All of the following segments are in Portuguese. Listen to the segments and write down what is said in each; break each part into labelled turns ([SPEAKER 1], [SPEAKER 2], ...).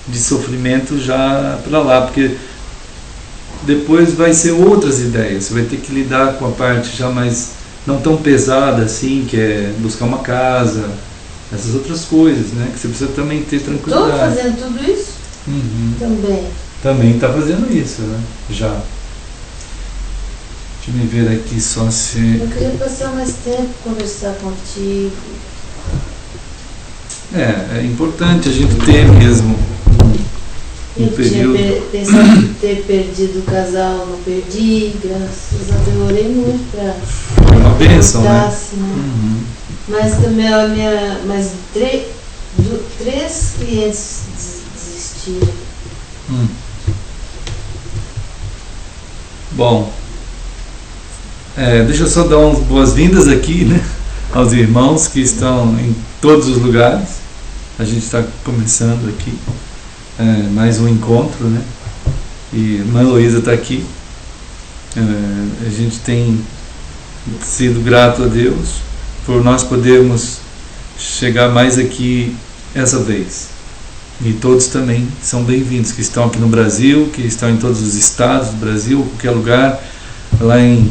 [SPEAKER 1] de sofrimento já para lá, porque depois vai ser outras ideias, você vai ter que lidar com a parte já mais não tão pesada assim, que é buscar uma casa, essas outras coisas, né, que você precisa também ter tranquilidade.
[SPEAKER 2] Estou fazendo tudo isso? Também.
[SPEAKER 1] Também está fazendo isso, né, já. Deixa eu ver aqui só se...
[SPEAKER 2] Eu queria passar mais tempo, conversar contigo.
[SPEAKER 1] É importante a gente ter mesmo um período.
[SPEAKER 2] Tinha pensado em ter perdido o casal, não perdi, graças a Deus, eu orei muito para
[SPEAKER 1] Foi uma bênção, né?
[SPEAKER 2] Né? Mas também mas três clientes desistiram.
[SPEAKER 1] Bom, deixa eu só dar umas boas-vindas aqui, né, aos irmãos que estão em todos os lugares. A gente está começando aqui mais um encontro, né? E a irmã Heloísa está aqui. A gente tem sido grato a Deus por nós podermos chegar mais aqui essa vez. E todos também são bem-vindos, que estão aqui no Brasil, que estão em todos os estados do Brasil, qualquer lugar, lá em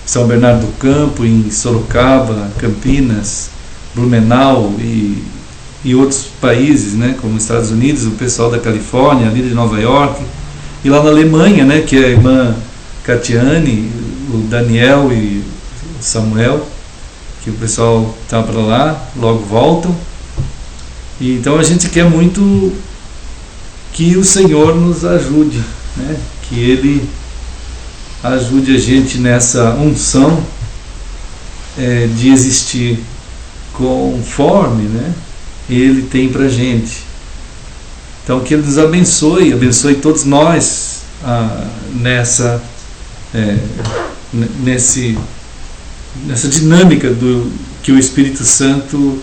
[SPEAKER 1] São Bernardo do Campo, em Sorocaba, Campinas, Blumenau e outros países, né, como os Estados Unidos, o pessoal da Califórnia, ali de Nova York, e lá na Alemanha, né, que é a irmã Catiane, o Daniel e o Samuel, que o pessoal está para lá, logo voltam. E então a gente quer muito que o Senhor nos ajude, né, que Ele ajude a gente nessa unção de existir conforme, né, Ele tem pra gente. Então que Ele nos abençoe todos nós nessa dinâmica que o Espírito Santo,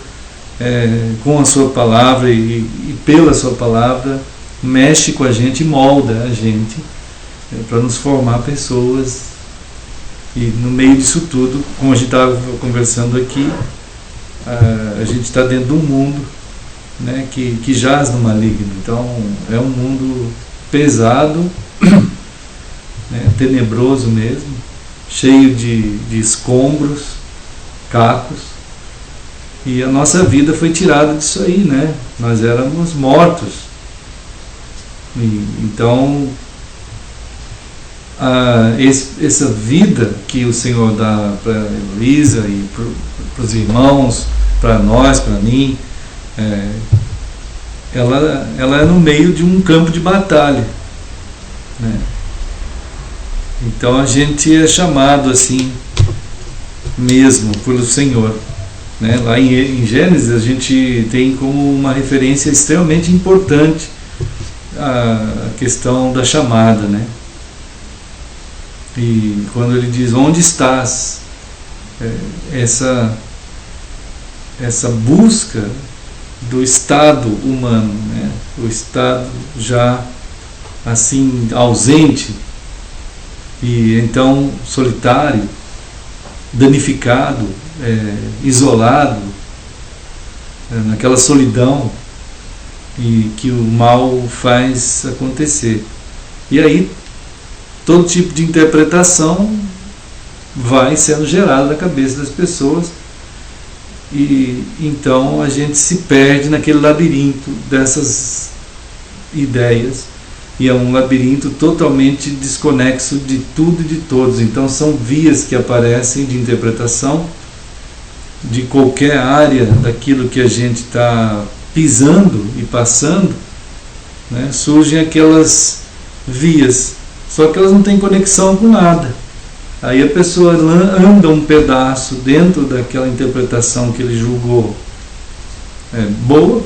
[SPEAKER 1] com a sua palavra e pela sua palavra, mexe com a gente e molda a gente para nos formar pessoas. E no meio disso tudo, como a gente estava conversando aqui, a gente está dentro de um mundo, né, que jaz no maligno. Então é um mundo pesado, né, tenebroso mesmo, cheio de escombros, cacos, e a nossa vida foi tirada disso aí, né? Nós éramos mortos. Então essa vida que o Senhor dá para a Heloísa e para os irmãos, para nós, para mim, ela é no meio de um campo de batalha, né? Então a gente é chamado assim mesmo pelo Senhor, né? Lá em Gênesis a gente tem como uma referência extremamente importante a questão da chamada, né? E quando ele diz onde estás, essa busca do estado humano, né? O estado já assim ausente e então solitário, danificado, isolado, naquela solidão e que o mal faz acontecer. E aí todo tipo de interpretação vai sendo gerada na cabeça das pessoas, e então a gente se perde naquele labirinto dessas ideias, e é um labirinto totalmente desconexo de tudo e de todos. Então são vias que aparecem de interpretação de qualquer área daquilo que a gente está pisando e passando, né? Surgem aquelas vias, só que elas não têm conexão com nada. Aí a pessoa anda um pedaço dentro daquela interpretação que ele julgou boa,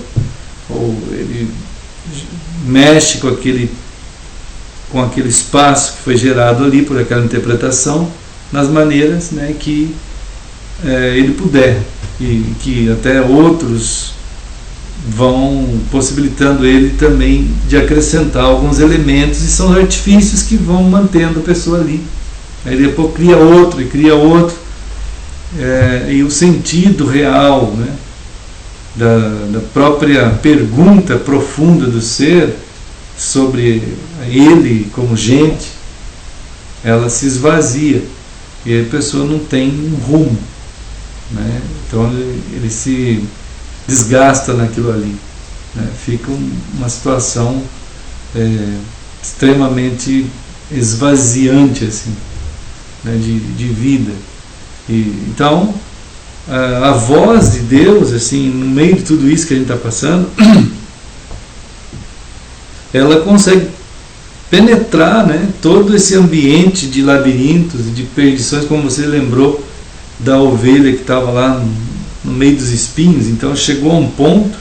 [SPEAKER 1] ou ele mexe com aquele espaço que foi gerado ali por aquela interpretação, nas maneiras, né, que ele puder, e que até outros vão possibilitando ele também de acrescentar alguns elementos, e são artifícios que vão mantendo a pessoa ali. Aí depois cria outro, e o sentido real, né, da própria pergunta profunda do ser sobre ele como gente, ela se esvazia e a pessoa não tem um rumo, né? Então ele se desgasta naquilo ali, né? Fica uma situação extremamente esvaziante, assim, né? de vida. Então a voz de Deus, assim, no meio de tudo isso que a gente está passando, ela consegue penetrar, né, todo esse ambiente de labirintos e de perdições, como você lembrou da ovelha que estava lá no meio dos espinhos. Então chegou a um ponto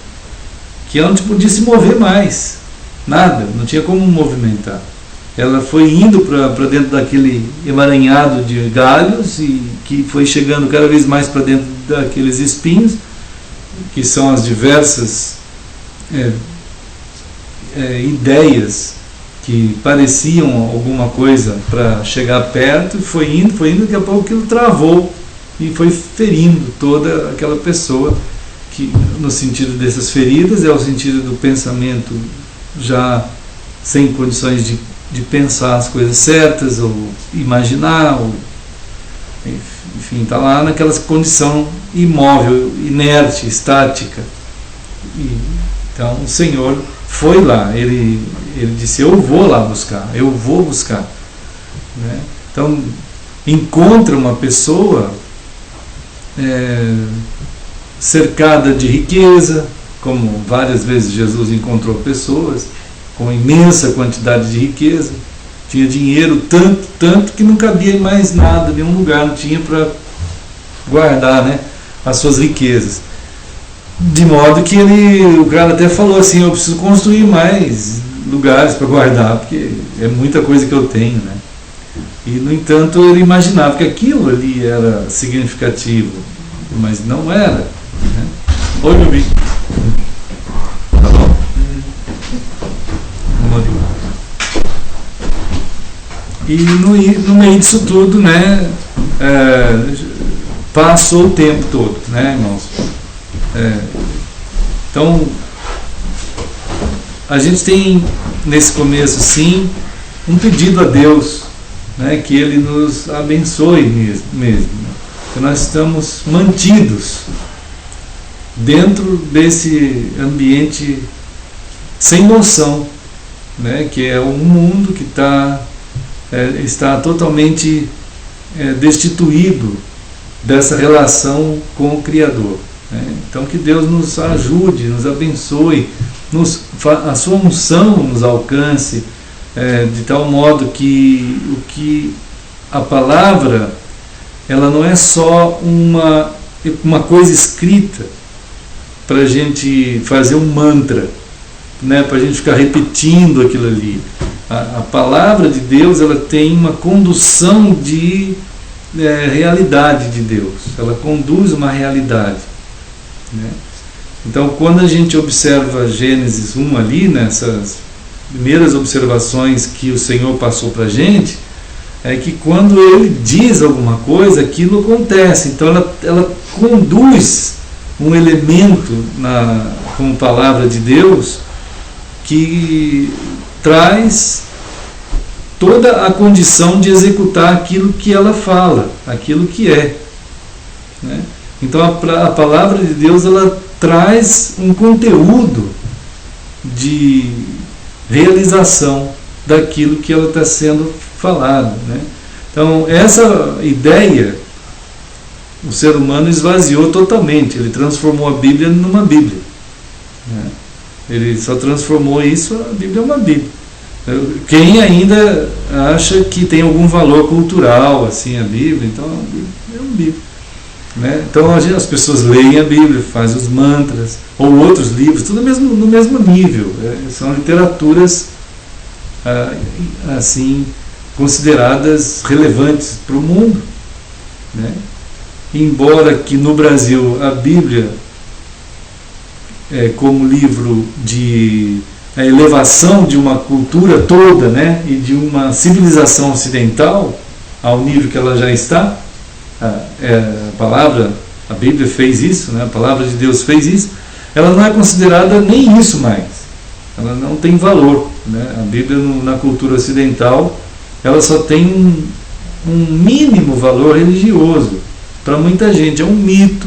[SPEAKER 1] que ela não podia se mover mais, nada, não tinha como movimentar. Ela foi indo para dentro daquele emaranhado de galhos e que foi chegando cada vez mais para dentro daqueles espinhos, que são as diversas ideias que pareciam alguma coisa para chegar perto, e foi indo, daqui a pouco aquilo travou e foi ferindo toda aquela pessoa, que no sentido dessas feridas é o sentido do pensamento já sem condições de pensar as coisas certas, ou imaginar, ou, enfim, está lá naquela condição imóvel, inerte, estática. Então o Senhor foi lá, ele disse: eu vou lá buscar, eu vou buscar, né? Então encontra uma pessoa cercada de riqueza, como várias vezes Jesus encontrou pessoas com imensa quantidade de riqueza, tinha dinheiro tanto que não cabia mais nada, nenhum lugar não tinha para guardar, né, as suas riquezas, de modo que o cara até falou assim: eu preciso construir mais lugares para guardar, porque é muita coisa que eu tenho, né? E no entanto ele imaginava que aquilo ali era significativo, mas não era, né? Oi, meu bem. Tá bom? E no meio disso tudo, né, passou o tempo todo, né, irmãos? Então a gente tem nesse começo, sim, um pedido a Deus, né, que Ele nos abençoe mesmo, né? Que nós estamos mantidos dentro desse ambiente sem noção, né, que é um mundo que está totalmente destituído dessa relação com o Criador, né? Então que Deus nos ajude, nos abençoe, a sua unção nos alcance, de tal modo que a palavra, ela não é só uma coisa escrita para a gente fazer um mantra, né, para a gente ficar repetindo aquilo ali. A palavra de Deus, ela tem uma condução de realidade de Deus, ela conduz uma realidade, né? Então quando a gente observa Gênesis 1 ali, nessas primeiras observações que o Senhor passou para a gente, é que quando Ele diz alguma coisa, aquilo acontece. Então ela conduz um elemento como palavra de Deus que traz toda a condição de executar aquilo que ela fala, aquilo que é, né? Então a palavra de Deus, ela traz um conteúdo de realização daquilo que ela está sendo falado, né? Então essa ideia o ser humano esvaziou totalmente, ele transformou a Bíblia numa Bíblia, né? Ele só transformou isso, a Bíblia é uma Bíblia. Quem ainda acha que tem algum valor cultural assim a Bíblia, então a Bíblia é uma Bíblia, né? Então as pessoas leem a Bíblia, fazem os mantras ou outros livros, tudo no mesmo nível, são literaturas assim consideradas relevantes para o mundo, né? Embora que no Brasil a Bíblia como livro de a elevação de uma cultura toda, né, e de uma civilização ocidental ao nível que ela já está, a Bíblia fez isso, né, a palavra de Deus fez isso, ela não é considerada nem isso mais. Ela não tem valor, né? A Bíblia na cultura ocidental, ela só tem um mínimo valor religioso. Para muita gente é um mito.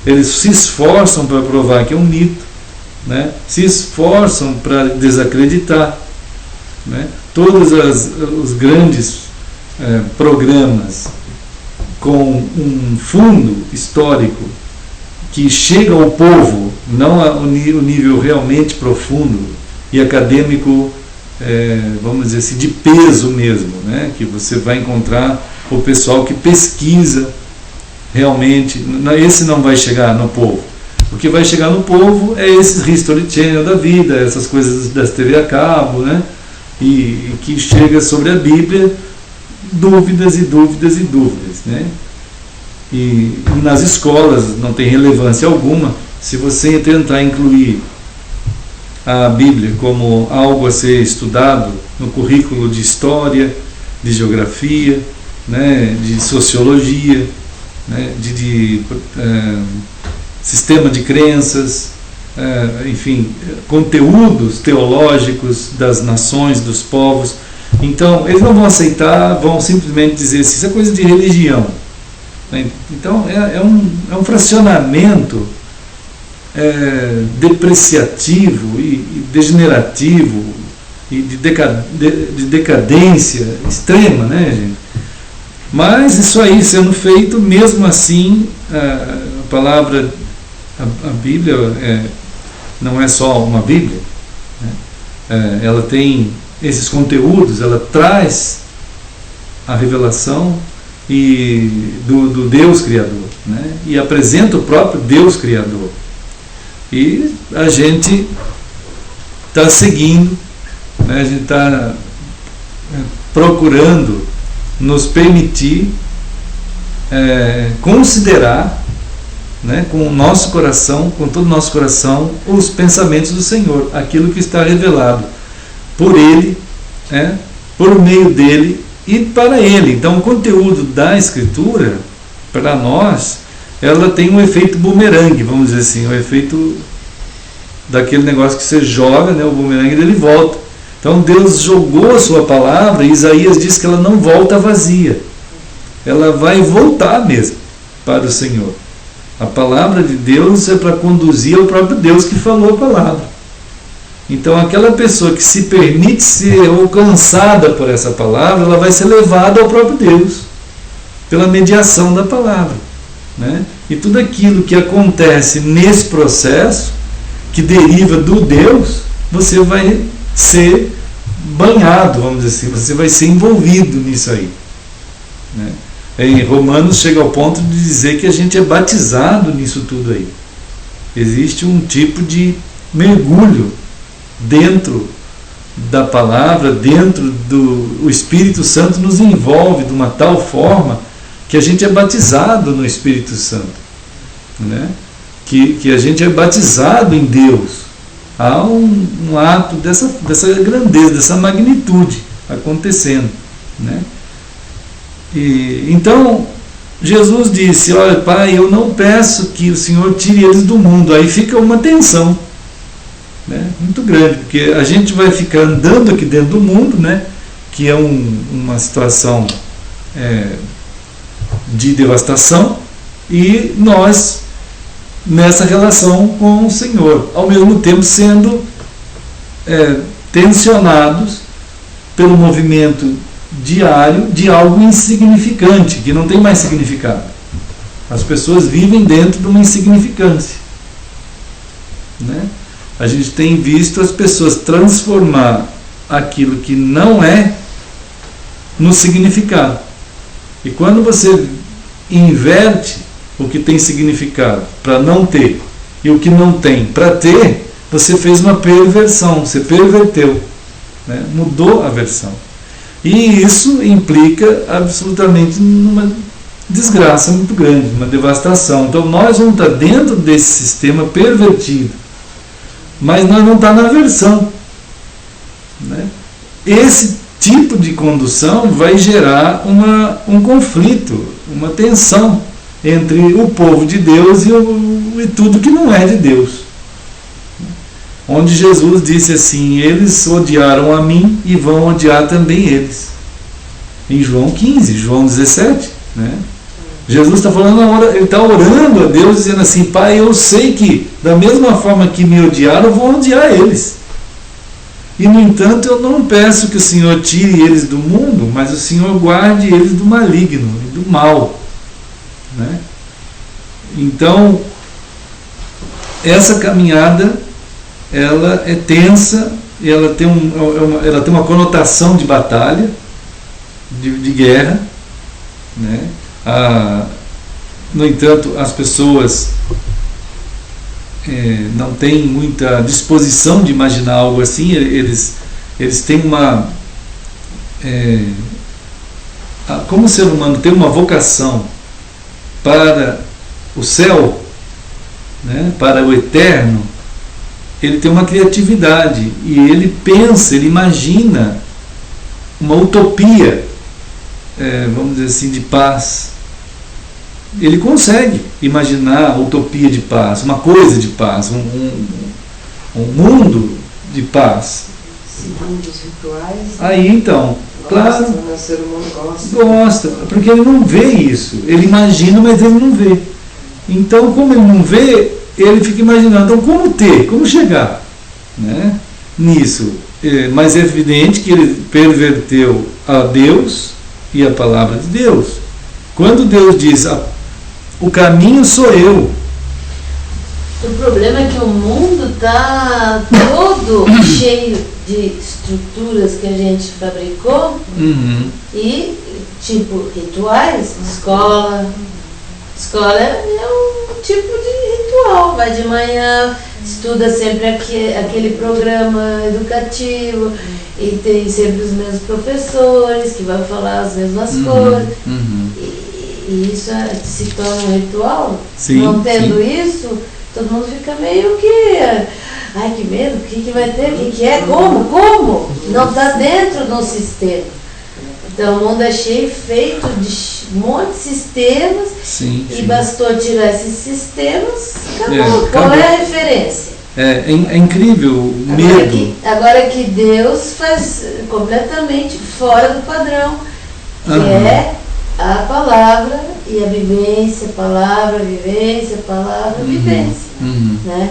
[SPEAKER 1] Eles se esforçam para provar que é um mito, né? Se esforçam para desacreditar, né? Todos os grandes programas com um fundo histórico que chega ao povo, não ao nível realmente profundo e acadêmico, vamos dizer assim, de peso mesmo, né? Que você vai encontrar o pessoal que pesquisa realmente. Esse não vai chegar no povo. O que vai chegar no povo é esse History Channel da vida, essas coisas das TV a cabo, né? E que chega sobre a Bíblia dúvidas e dúvidas e dúvidas, né? E nas escolas não tem relevância alguma. Se você tentar incluir a Bíblia como algo a ser estudado no currículo de história, de geografia, né, de sociologia, né, de sistema de crenças, enfim, conteúdos teológicos das nações, dos povos, então eles não vão aceitar, vão simplesmente dizer assim, isso é coisa de religião. Então é um fracionamento depreciativo e degenerativo e de decadência extrema, né, gente? Mas isso aí sendo feito, mesmo assim, a palavra, a Bíblia não é só uma Bíblia, né? Ela tem esses conteúdos, ela traz a revelação do Deus Criador, né? E apresenta o próprio Deus Criador. E a gente está seguindo, né? A gente está procurando nos permitir considerar, né, com o nosso coração, com todo o nosso coração, os pensamentos do Senhor, aquilo que está revelado por Ele, por meio dEle e para Ele. Então o conteúdo da Escritura, para nós, ela tem um efeito bumerangue, vamos dizer assim, o efeito daquele negócio que você joga, né, o bumerangue dele volta. Então Deus jogou a sua palavra, e Isaías diz que ela não volta vazia, ela vai voltar mesmo para o Senhor. A palavra de Deus é para conduzir ao próprio Deus que falou a palavra. Então aquela pessoa que se permite ser alcançada por essa palavra, ela vai ser levada ao próprio Deus, pela mediação da palavra, né? E tudo aquilo que acontece nesse processo, que deriva do Deus, você vai ser banhado, vamos dizer assim, você vai ser envolvido nisso aí, né? Em Romanos chega ao ponto de dizer que a gente é batizado nisso tudo aí. Existe um tipo de mergulho dentro da palavra, dentro do... O Espírito Santo nos envolve de uma tal forma que a gente é batizado no Espírito Santo, né? Que a gente é batizado em Deus. Há um ato dessa grandeza, dessa magnitude acontecendo, né? E então Jesus disse: olha, Pai, eu não peço que o Senhor tire eles do mundo. Aí fica uma tensão, né, muito grande, porque a gente vai ficar andando aqui dentro do mundo, né, que é uma situação de devastação, e nós nessa relação com o Senhor, ao mesmo tempo sendo tensionados pelo movimento diário de algo insignificante, que não tem mais significado. As pessoas vivem dentro de uma insignificância, né? A gente tem visto as pessoas transformar aquilo que não é no significado. E quando você inverte o que tem significado para não ter e o que não tem para ter, você fez uma perversão, você perverteu, né? Mudou a versão. E isso implica absolutamente numa desgraça muito grande, uma devastação. Então nós vamos estar dentro desse sistema pervertido, mas nós não estamos na versão, né? Esse tipo de condução vai gerar um conflito, uma tensão entre o povo de Deus e tudo que não é de Deus, onde Jesus disse assim: eles odiaram a mim e vão odiar também eles. Em João 15, João 17, né? Jesus está falando, ele está orando a Deus, dizendo assim: Pai, eu sei que da mesma forma que me odiaram, eu vou odiar eles. E no entanto eu não peço que o Senhor tire eles do mundo, mas o Senhor guarde eles do maligno e do mal, né? Então essa caminhada, ela é tensa, ela tem uma conotação de batalha, de guerra, né? No entanto, as pessoas não têm muita disposição de imaginar algo assim. Eles têm como o ser humano tem uma vocação para o céu, né, para o eterno, ele tem uma criatividade e ele pensa, ele imagina uma utopia, vamos dizer assim, de paz. Ele consegue imaginar a utopia de paz, uma coisa de paz, um mundo de paz.
[SPEAKER 3] Segundo os rituais.
[SPEAKER 1] Aí então, claro,
[SPEAKER 3] o ser humano
[SPEAKER 1] gosta, porque ele não vê isso. Ele imagina, mas ele não vê. Então, como ele não vê, ele fica imaginando. Então, como chegar, né, nisso? Mas é evidente que ele perverteu a Deus e a palavra de Deus. Quando Deus diz: o caminho sou eu.
[SPEAKER 2] O problema é que o mundo está todo cheio de estruturas que a gente fabricou, e tipo rituais. Escola é um tipo de ritual. Vai de manhã, estuda sempre aquele programa educativo, e tem sempre os mesmos professores que vão falar as mesmas coisas. E isso se torna um ritual.
[SPEAKER 1] Sim,
[SPEAKER 2] não tendo isso, todo mundo fica meio que... Ai, que medo, o que vai ter, o que é, como? Não está dentro do sistema. Então o mundo é cheio, feito de um monte de sistemas.
[SPEAKER 1] Sim.
[SPEAKER 2] E bastou tirar esses sistemas, acabou. Qual é a referência?
[SPEAKER 1] É incrível o medo.
[SPEAKER 2] Agora que Deus faz completamente fora do padrão, que é a palavra e a vivência, palavra, vivência, palavra, vivência. Né?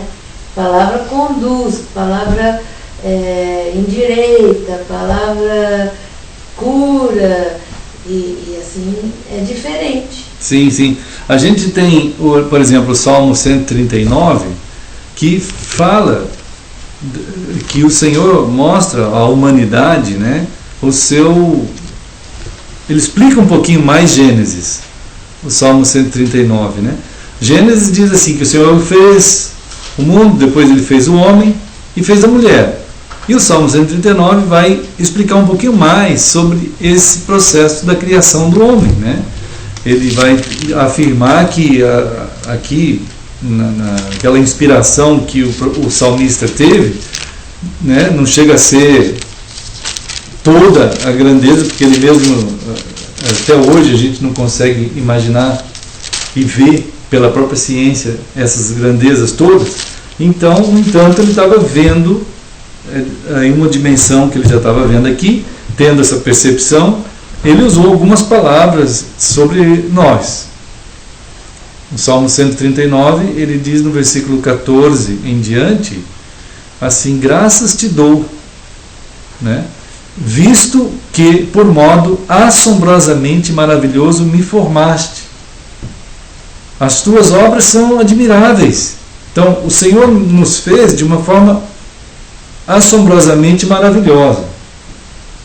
[SPEAKER 2] Palavra conduz, palavra endireita, palavra cura, e assim é diferente.
[SPEAKER 1] Sim. A gente tem, por exemplo, o Salmo 139, que fala que o Senhor mostra à humanidade, né, ele explica um pouquinho mais Gênesis, o Salmo 139, né? Gênesis diz assim, que o Senhor fez o mundo, depois ele fez o homem e fez a mulher. E o Salmo 139 vai explicar um pouquinho mais sobre esse processo da criação do homem, né? Ele vai afirmar que aqui, naquela inspiração que o salmista teve, né, não chega a ser toda a grandeza, porque ele mesmo, até hoje, a gente não consegue imaginar e ver pela própria ciência essas grandezas todas. Então, no entanto, ele estava vendo em uma dimensão que ele já estava vendo aqui, tendo essa percepção, ele usou algumas palavras sobre nós. No Salmo 139, ele diz no versículo 14 em diante, assim: graças te dou, né, visto que por modo assombrosamente maravilhoso me formaste. As tuas obras são admiráveis. Então, o Senhor nos fez de uma forma assombrosamente maravilhosa.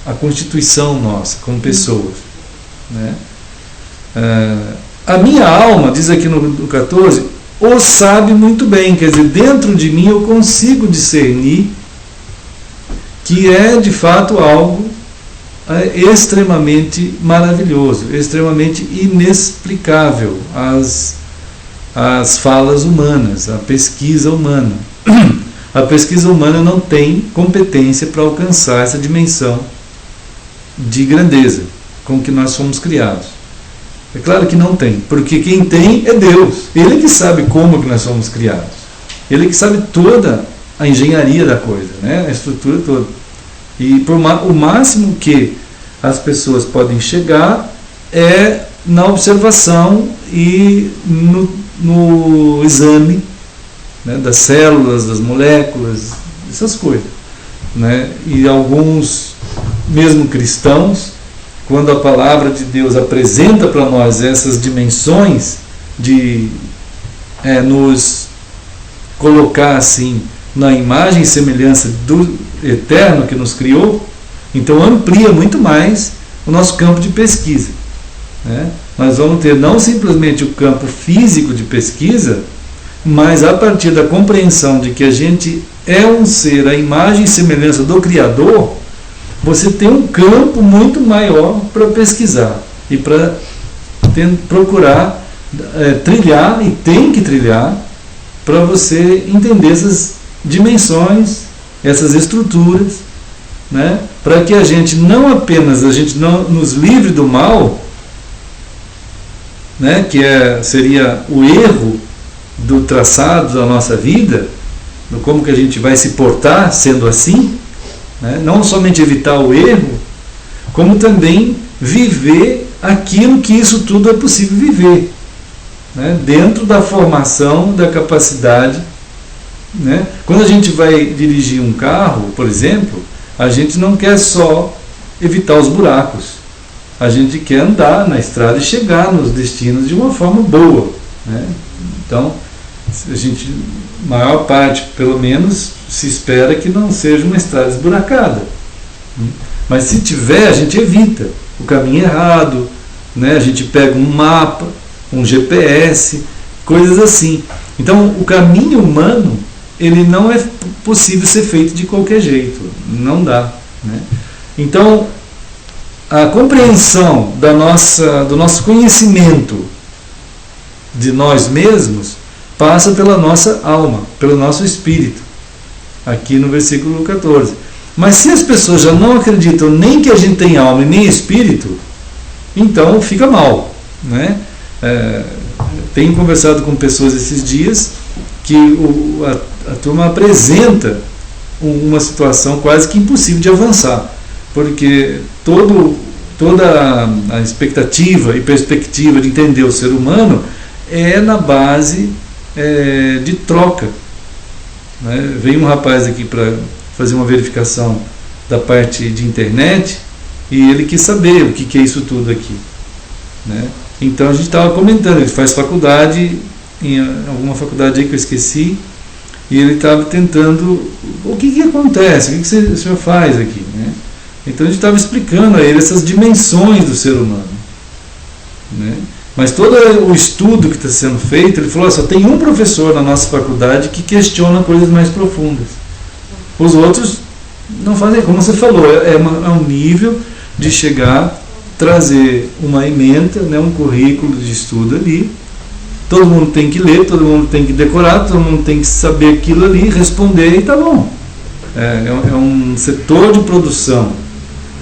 [SPEAKER 1] A constituição nossa, como pessoas, né? A minha alma, diz aqui no 14, o sabe muito bem. Quer dizer, dentro de mim eu consigo discernir que é de fato algo extremamente maravilhoso, extremamente inexplicável as falas humanas, a pesquisa humana. A pesquisa humana não tem competência para alcançar essa dimensão de grandeza com que nós fomos criados. É claro que não tem, porque quem tem é Deus. Ele que sabe como que nós fomos criados. Ele que sabe toda a engenharia da coisa, né? A estrutura toda. E o máximo que as pessoas podem chegar é na observação e no exame, né, das células, das moléculas, essas coisas, né? E alguns, mesmo cristãos, quando a palavra de Deus apresenta para nós essas dimensões de nos colocar assim na imagem e semelhança do Eterno que nos criou, então amplia muito mais o nosso campo de pesquisa, né? Nós vamos ter não simplesmente o campo físico de pesquisa, mas a partir da compreensão de que a gente é um ser, a imagem e semelhança do Criador, você tem um campo muito maior para pesquisar e para procurar trilhar, e tem que trilhar, para você entender essas dimensões, essas estruturas, né? Para que a gente não nos livre do mal, né? Que seria o erro do traçado da nossa vida, do como que a gente vai se portar sendo assim, né? Não somente evitar o erro, como também viver aquilo que isso tudo é possível viver, né? Dentro da formação, da capacidade, né? Quando a gente vai dirigir um carro, por exemplo, a gente não quer só evitar os buracos, a gente quer andar na estrada e chegar nos destinos de uma forma boa, né? Então, a gente, maior parte, pelo menos, se espera que não seja uma estrada esburacada, mas se tiver, a gente evita o caminho errado, né? A gente pega um mapa, um GPS, coisas assim. Então, o caminho humano, ele não é possível ser feito de qualquer jeito, não dá, né? Então, a compreensão do nosso conhecimento de nós mesmos passa pela nossa alma, pelo nosso espírito, aqui no versículo 14. Mas se as pessoas já não acreditam nem que a gente tem alma e nem espírito, então fica mal, né? Tenho conversado com pessoas esses dias que a turma apresenta uma situação quase que impossível de avançar, porque toda a expectativa e perspectiva de entender o ser humano é na base de troca, né? Veio um rapaz aqui para fazer uma verificação da parte de internet e ele quis saber o que é isso tudo aqui, né? Então a gente estava comentando, ele faz faculdade, em alguma faculdade aí que eu esqueci, e ele estava tentando, o que acontece, o que o senhor faz aqui, né? Então a gente estava explicando a ele essas dimensões do ser humano, né? Mas todo o estudo que está sendo feito, ele falou, só tem um professor na nossa faculdade que questiona coisas mais profundas. Os outros não fazem, como você falou, é um nível de chegar, trazer uma ementa, né, um currículo de estudo ali, todo mundo tem que ler, todo mundo tem que decorar, todo mundo tem que saber aquilo ali, responder e tá bom. É um setor de produção,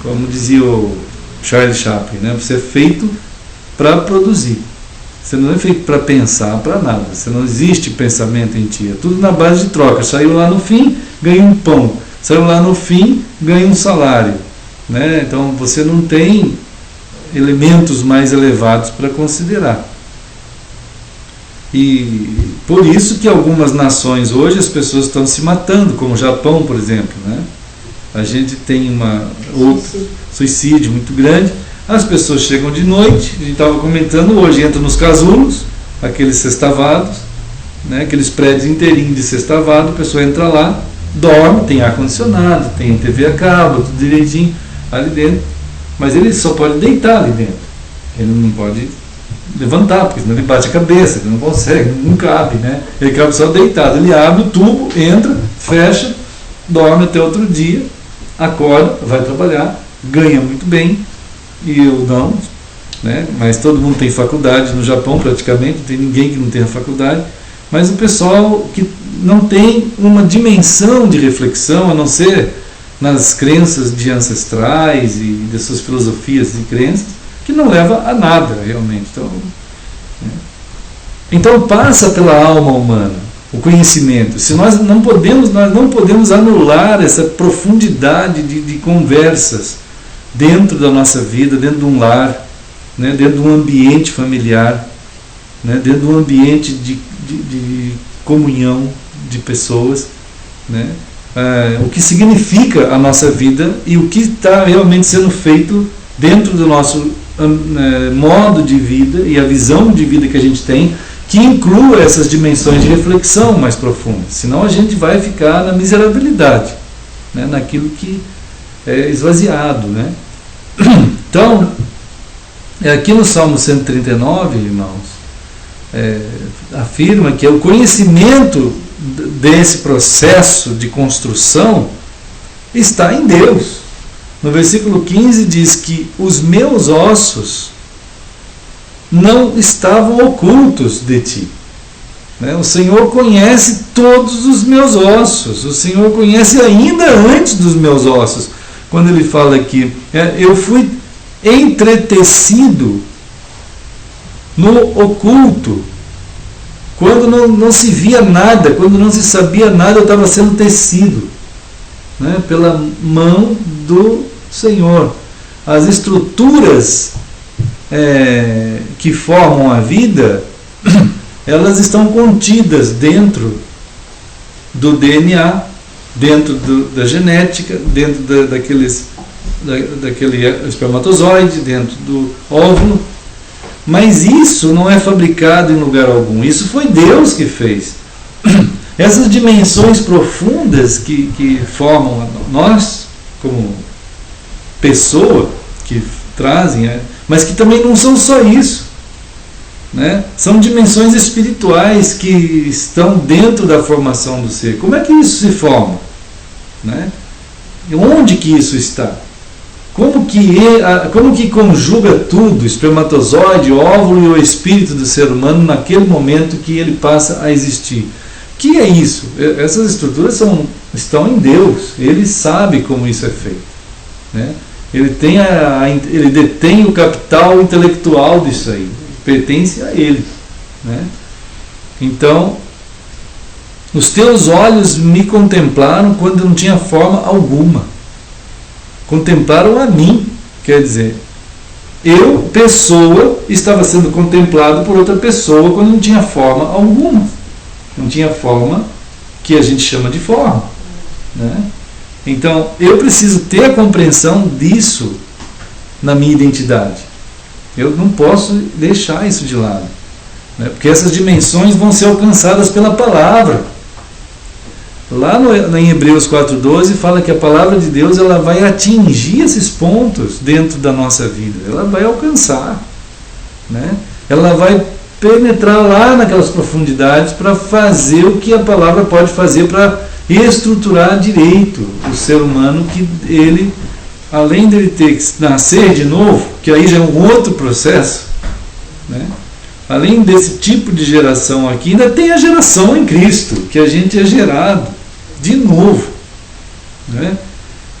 [SPEAKER 1] como dizia o Charles Chaplin, né? Você é feito para produzir, você não é feito para pensar, para nada, você não existe pensamento em ti, é tudo na base de troca. Saiu lá no fim, ganha um pão, saiu lá no fim, ganha um salário, né? Então você não tem elementos mais elevados para considerar. E por isso que algumas nações hoje as pessoas estão se matando, como o Japão, por exemplo, né? A gente tem suicídio muito grande. As pessoas chegam de noite, a gente estava comentando hoje, entram nos casulos, aqueles sextavados, né? Aqueles prédios inteirinhos de sextavado, a pessoa entra lá, dorme, tem ar-condicionado, tem TV a cabo, tudo direitinho ali dentro, mas ele só pode deitar ali dentro, ele não pode levantar, porque senão ele bate a cabeça, ele não consegue, não cabe, né? Ele cabe só deitado, ele abre o tubo, entra, fecha, dorme até outro dia, acorda, vai trabalhar, ganha muito bem, e eu não, né? Mas todo mundo tem faculdade no Japão praticamente, não tem ninguém que não tenha faculdade, mas o pessoal que não tem uma dimensão de reflexão, a não ser nas crenças de ancestrais e de suas filosofias e crenças, que não leva a nada realmente. Então passa pela alma humana, o conhecimento. Se nós não podemos anular essa profundidade de conversas dentro da nossa vida, dentro de um lar, né, dentro de um ambiente familiar, né, dentro de um ambiente de comunhão de pessoas, né, o que significa a nossa vida e o que está realmente sendo feito dentro do nosso modo de vida e a visão de vida que a gente tem, que inclua essas dimensões de reflexão mais profundas. Senão a gente vai ficar na miserabilidade, né, naquilo que é esvaziado, né? Então, aqui no Salmo 139, irmãos, afirma que o conhecimento desse processo de construção está em Deus. No versículo 15 diz que os meus ossos não estavam ocultos de ti. Né? O Senhor conhece todos os meus ossos. O Senhor conhece ainda antes dos meus ossos. Quando ele fala aqui, eu fui entretecido no oculto. Quando não se via nada, quando não se sabia nada, eu estava sendo tecido, né, pela mão do Senhor. As estruturas que formam a vida, elas estão contidas dentro do DNA, dentro da genética, dentro daquele espermatozoide, dentro do óvulo. Mas isso não é fabricado em lugar algum. Isso foi Deus que fez. Essas dimensões profundas que formam nós como pessoa, que trazem, mas que também não são só isso, né? São dimensões espirituais que estão dentro da formação do ser. Como é que isso se forma, né? Onde que isso está? Como que conjuga tudo, espermatozoide, óvulo e o espírito do ser humano naquele momento que ele passa a existir? Que é isso? Essas estruturas estão em Deus. Ele sabe como isso é feito, né? Ele detém o capital intelectual disso aí, pertence a ele, né? Então, os teus olhos me contemplaram quando não tinha forma alguma. Contemplaram a mim, quer dizer, eu, pessoa, estava sendo contemplado por outra pessoa quando não tinha forma alguma. Não tinha forma que a gente chama de forma, né? Então, eu preciso ter a compreensão disso na minha identidade. Eu não posso deixar isso de lado, né? Porque essas dimensões vão ser alcançadas pela palavra. Lá em Hebreus 4:12 fala que a palavra de Deus ela vai atingir esses pontos dentro da nossa vida. Ela vai alcançar, né? Ela vai penetrar lá naquelas profundidades para fazer o que a palavra pode fazer para estruturar direito o ser humano, que ele, além dele ter que nascer de novo, que aí já é um outro processo, né? Além desse tipo de geração aqui, ainda tem a geração em Cristo, que a gente é gerado de novo, né?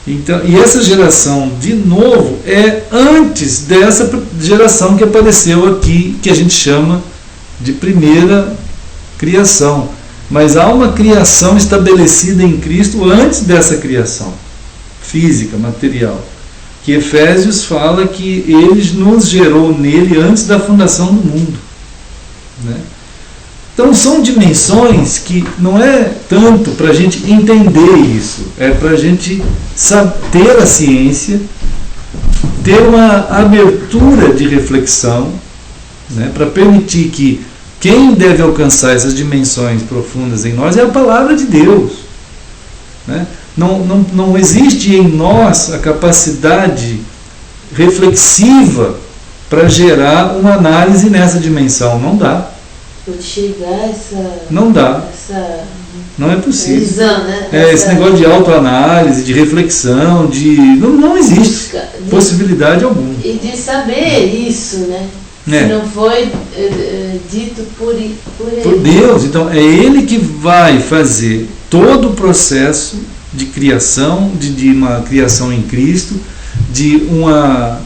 [SPEAKER 1] Então, e essa geração de novo é antes dessa geração que apareceu aqui, que a gente chama de primeira criação. Mas há uma criação estabelecida em Cristo antes dessa criação física, material, que Efésios fala que ele nos gerou nele antes da fundação do mundo, né? Então são dimensões que não é tanto para a gente entender isso, é para a gente ter a ciência, ter uma abertura de reflexão, né, para permitir que quem deve alcançar essas dimensões profundas em nós é a palavra de Deus, né? Não existe em nós a capacidade reflexiva para gerar uma análise nessa dimensão, não dá.
[SPEAKER 2] Chegar
[SPEAKER 1] não dá. Não é possível.
[SPEAKER 2] Visão, né?
[SPEAKER 1] Esse negócio de autoanálise, de reflexão, não existe possibilidade alguma.
[SPEAKER 2] E de saber isso, né? Se não foi dito por ele.
[SPEAKER 1] Por Deus. Então é Ele que vai fazer todo o processo de criação, de uma criação em Cristo, de uma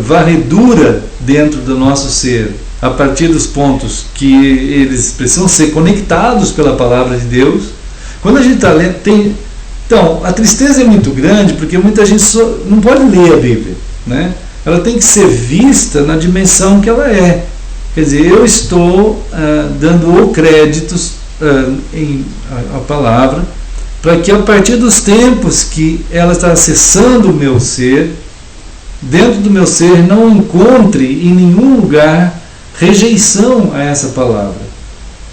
[SPEAKER 1] varredura dentro do nosso ser, a partir dos pontos que eles precisam ser conectados pela palavra de Deus. Quando a gente está lendo, então, a tristeza é muito grande porque muita gente não pode ler a Bíblia, né? Ela tem que ser vista na dimensão que ela é. Quer dizer, eu estou dando créditos à palavra, para que a partir dos tempos que ela está acessando o meu ser, dentro do meu ser não encontre em nenhum lugar rejeição a essa palavra,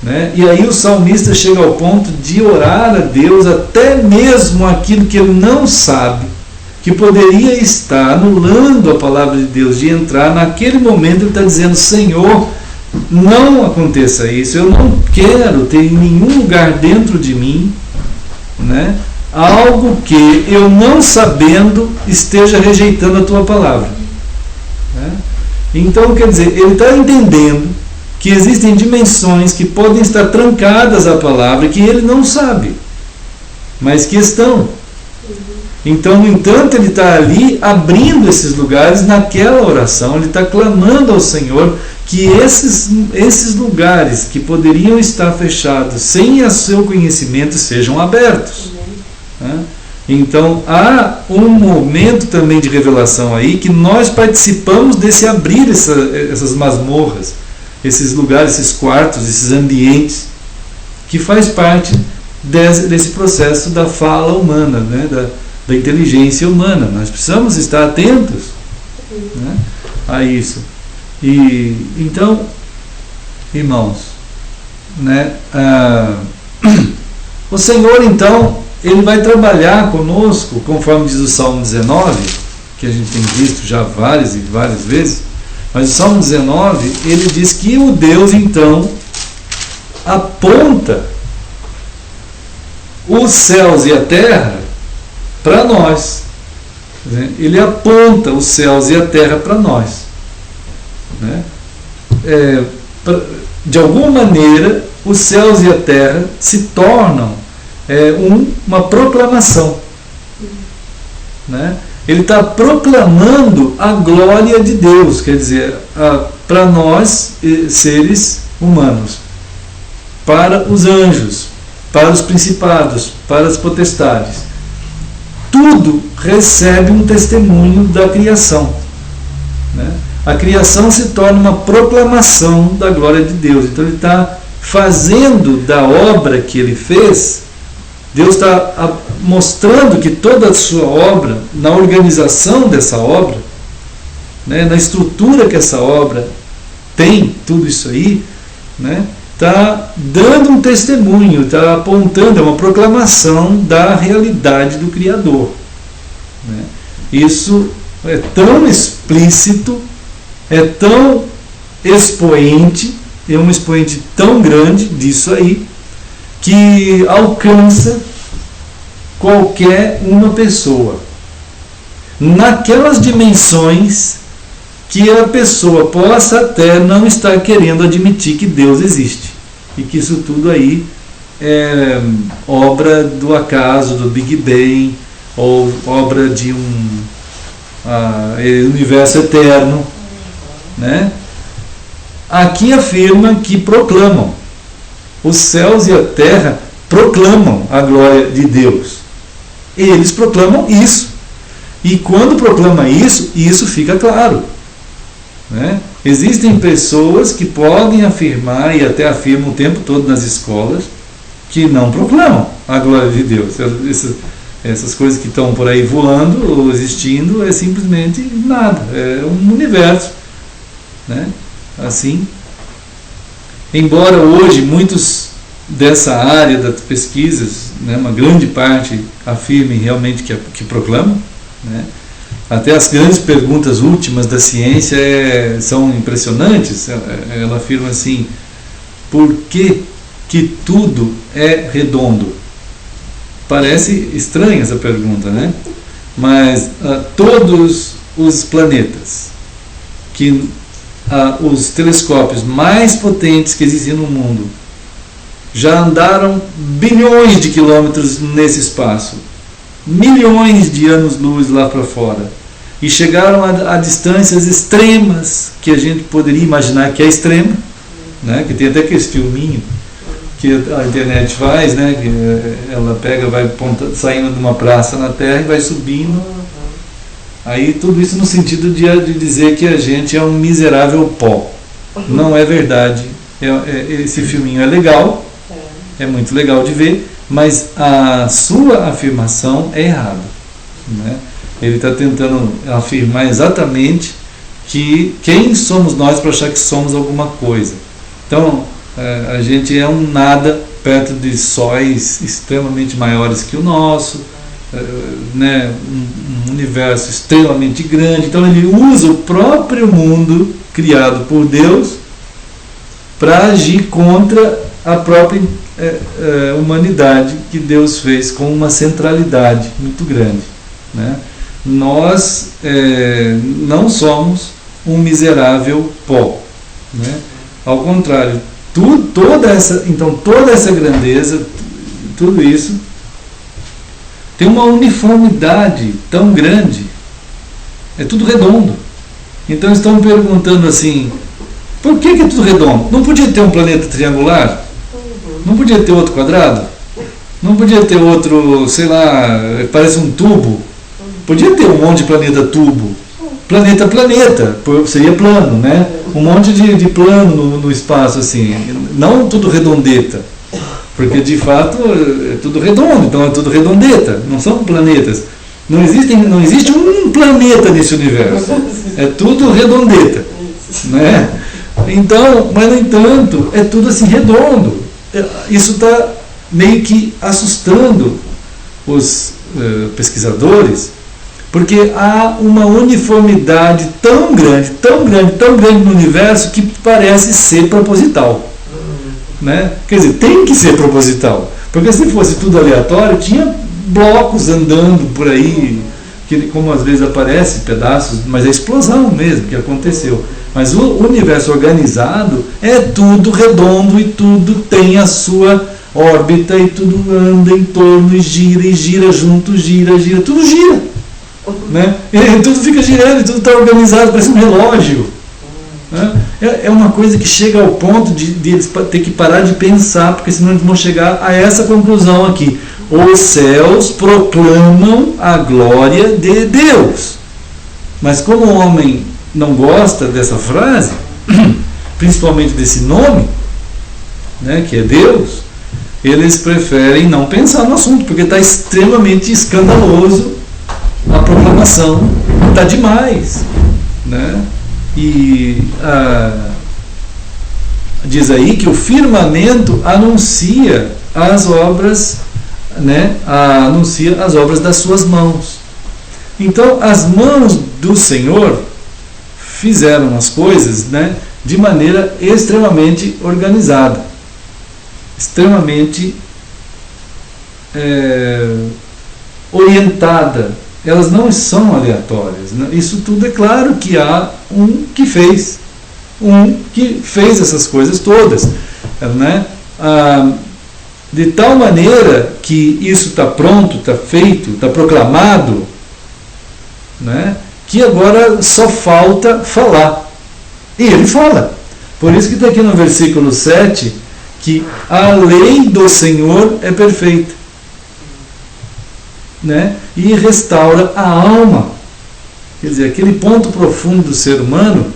[SPEAKER 1] né? E aí o salmista chega ao ponto de orar a Deus até mesmo aquilo que ele não sabe, que poderia estar anulando a palavra de Deus de entrar. Naquele momento ele está dizendo: Senhor, não aconteça isso, eu não quero ter em nenhum lugar dentro de mim, né, algo que eu não sabendo esteja rejeitando a tua palavra, né? Então, quer dizer, ele está entendendo que existem dimensões que podem estar trancadas à palavra, que ele não sabe, mas que estão. Então, no entanto, ele está ali abrindo esses lugares naquela oração, ele está clamando ao Senhor que esses lugares que poderiam estar fechados sem o seu conhecimento sejam abertos, né? Então há um momento também de revelação aí, que nós participamos desse abrir essas masmorras, esses lugares, esses quartos, esses ambientes, que faz parte desse processo da fala humana, né? da inteligência humana. Nós precisamos estar atentos, né, a isso. E então, irmãos, né, o Senhor então ele vai trabalhar conosco, conforme diz o Salmo 19, que a gente tem visto já várias e várias vezes. Mas o Salmo 19, ele diz que o Deus então aponta os céus e a terra para nós, né? Ele aponta os céus e a terra para nós, né? De alguma maneira os céus e a terra se tornam uma proclamação, né? Ele está proclamando a glória de Deus, quer dizer, para nós seres humanos, para os anjos, para os principados, para as potestades. Tudo recebe um testemunho da criação, né? A criação se torna uma proclamação da glória de Deus. Então ele está fazendo da obra que ele fez, Deus está mostrando que toda a sua obra, na organização dessa obra, né, na estrutura que essa obra tem, tudo isso aí, né, está dando um testemunho, está apontando, é uma proclamação da realidade do Criador, né? Isso é tão explícito, é tão expoente, é um expoente tão grande disso aí, que alcança qualquer uma pessoa, naquelas dimensões que a pessoa possa até não estar querendo admitir que Deus existe, e que isso tudo aí é obra do acaso, do Big Bang, ou obra de um universo eterno, né? Aqui afirma que proclamam, os céus e a terra proclamam a glória de Deus. Eles proclamam isso. E quando proclama isso, isso fica claro, né? Existem pessoas que podem afirmar, e até afirmam o tempo todo nas escolas, que não proclamam a glória de Deus. Essas coisas que estão por aí voando ou existindo é simplesmente nada, é um universo, né? Assim, embora hoje muitos dessa área das pesquisas, né, uma grande parte afirmem realmente que proclamam, né? Até as grandes perguntas últimas da ciência são impressionantes. Ela afirma assim: por que tudo é redondo? Parece estranha essa pergunta, né? Mas todos os planetas, os telescópios mais potentes que existem no mundo, já andaram bilhões de quilômetros nesse espaço, milhões de anos-luz lá para fora, e chegaram a distâncias extremas que a gente poderia imaginar que é extrema, né? Que tem até aquele filminho que a internet faz, né? Que ela pega, vai saindo de uma praça na Terra e vai subindo. Aí tudo isso no sentido de dizer que a gente é um miserável pó. Não é verdade. Esse filminho é legal, é muito legal de ver, mas a sua afirmação é errada, né? Ele está tentando afirmar exatamente que quem somos nós para achar que somos alguma coisa. Então, a gente é um nada perto de sóis extremamente maiores que o nosso, né? Um universo extremamente grande. Então ele usa o próprio mundo criado por Deus para agir contra a própria humanidade que Deus fez com uma centralidade muito grande, né? Nós não somos um miserável pó, né? Ao contrário, toda essa grandeza, tudo isso tem uma uniformidade tão grande, é tudo redondo. Então estão perguntando assim, por que é tudo redondo? Não podia ter um planeta triangular? Não podia ter outro quadrado? Não podia ter outro, sei lá, parece um tubo? Podia ter um monte de planeta tubo. Planeta, seria plano, né? Um monte de plano no espaço, assim. Não tudo redondeta. Porque de fato é tudo redondo, então é tudo redondeta. Não são planetas. Não existe um planeta nesse universo. É tudo redondeta, né? Então, mas no entanto, é tudo assim redondo. Isso está meio que assustando os pesquisadores, porque há uma uniformidade tão grande no universo que parece ser proposital, né? Quer dizer, tem que ser proposital, porque se fosse tudo aleatório, tinha blocos andando por aí, que, como às vezes aparece pedaços, mas é explosão mesmo que aconteceu. Mas o universo organizado é tudo redondo e tudo tem a sua órbita e tudo anda em torno e gira junto, tudo gira, né? E tudo fica girando e tudo está organizado, parece um relógio, né? É uma coisa que chega ao ponto de eles ter que parar de pensar, porque senão eles vão chegar a essa conclusão aqui: os céus proclamam a glória de Deus. Mas como o homem não gosta dessa frase, principalmente desse nome, né, que é Deus, eles preferem não pensar no assunto, porque está extremamente escandaloso a proclamação, está demais, né? E diz aí que o firmamento anuncia as obras, né, anuncia as obras das suas mãos. Então as mãos do Senhor fizeram as coisas, né, de maneira extremamente organizada, extremamente orientada. Elas não são aleatórias, né? Isso tudo é claro que há um que fez essas coisas todas, né? De tal maneira que isso está pronto, está feito, está proclamado, né? Que agora só falta falar. E ele fala. Por isso que está aqui no versículo 7, que a lei do Senhor é perfeita, né? E restaura a alma. Quer dizer, aquele ponto profundo do ser humano,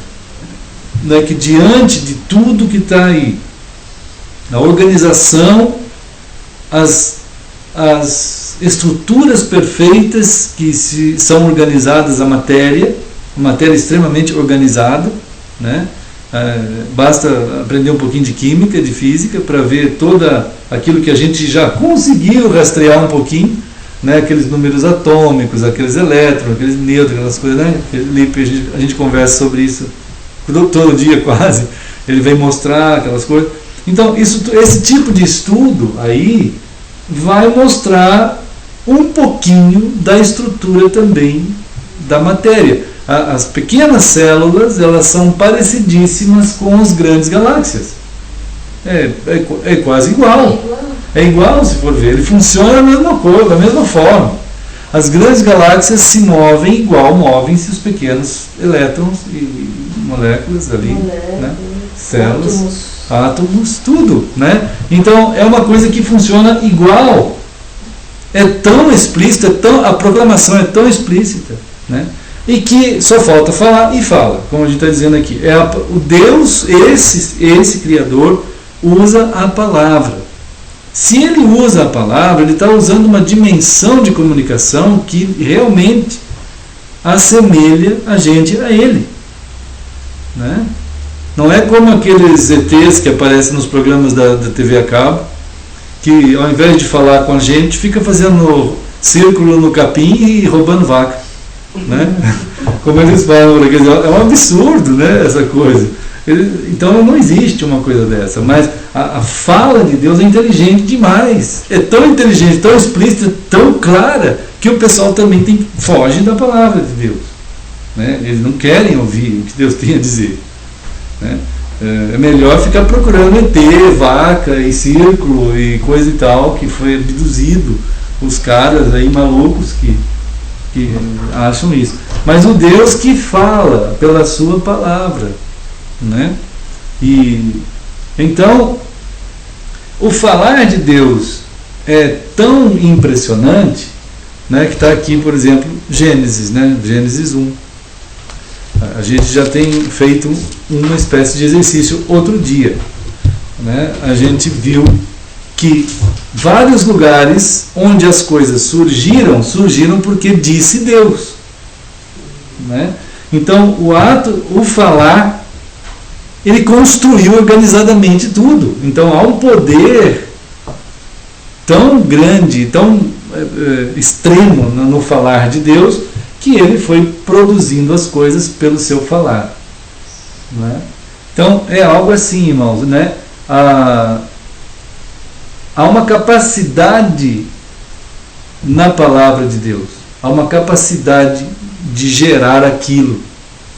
[SPEAKER 1] né, que diante de tudo que está aí, a organização, as estruturas perfeitas que são organizadas a matéria extremamente organizada, né? Basta aprender um pouquinho de química, de física, para ver toda aquilo que a gente já conseguiu rastrear um pouquinho, né? Aqueles números atômicos, aqueles elétrons, aqueles nêutrons, aquelas coisas, né? A gente conversa sobre isso todo dia quase, ele vem mostrar aquelas coisas. Então esse tipo de estudo aí vai mostrar um pouquinho da estrutura também da matéria. As pequenas células, elas são parecidíssimas com as grandes galáxias. É quase igual. É igual, se for ver. Ele funciona da mesma cor, da mesma forma. As grandes galáxias se movem igual movem-se os pequenos elétrons e moléculas ali, né? Células, átomos, tudo, né? Então é uma coisa que funciona igual. É tão explícita, a proclamação é tão explícita, né? E que só falta falar e fala, como a gente está dizendo aqui. O Deus, esse Criador, usa a palavra. Se ele usa a palavra, ele está usando uma dimensão de comunicação que realmente assemelha a gente a ele, né? Não é como aqueles ETs que aparecem nos programas da TV a cabo, que ao invés de falar com a gente, fica fazendo círculo no capim e roubando vaca, né? Como eles falam, é um absurdo, né, essa coisa. Então não existe uma coisa dessa, mas a fala de Deus é inteligente demais, é tão inteligente, tão explícita, tão clara, que o pessoal também foge da palavra de Deus, né? Eles não querem ouvir o que Deus tem a dizer, né? É melhor ficar procurando ET, vaca e círculo e coisa e tal, que foi abduzido, os caras aí malucos que acham isso. Mas o Deus que fala pela sua palavra, né? E então o falar de Deus é tão impressionante, né, que está aqui, por exemplo, Gênesis, né? Gênesis 1. A gente já tem feito uma espécie de exercício outro dia, né? A gente viu que vários lugares onde as coisas surgiram porque disse Deus, né? Então o falar, ele construiu organizadamente tudo. Então há um poder tão grande, tão extremo no falar de Deus, que ele foi produzindo as coisas pelo seu falar, né? Então é algo assim, irmãos, né? Há uma capacidade na palavra de Deus, há uma capacidade de gerar aquilo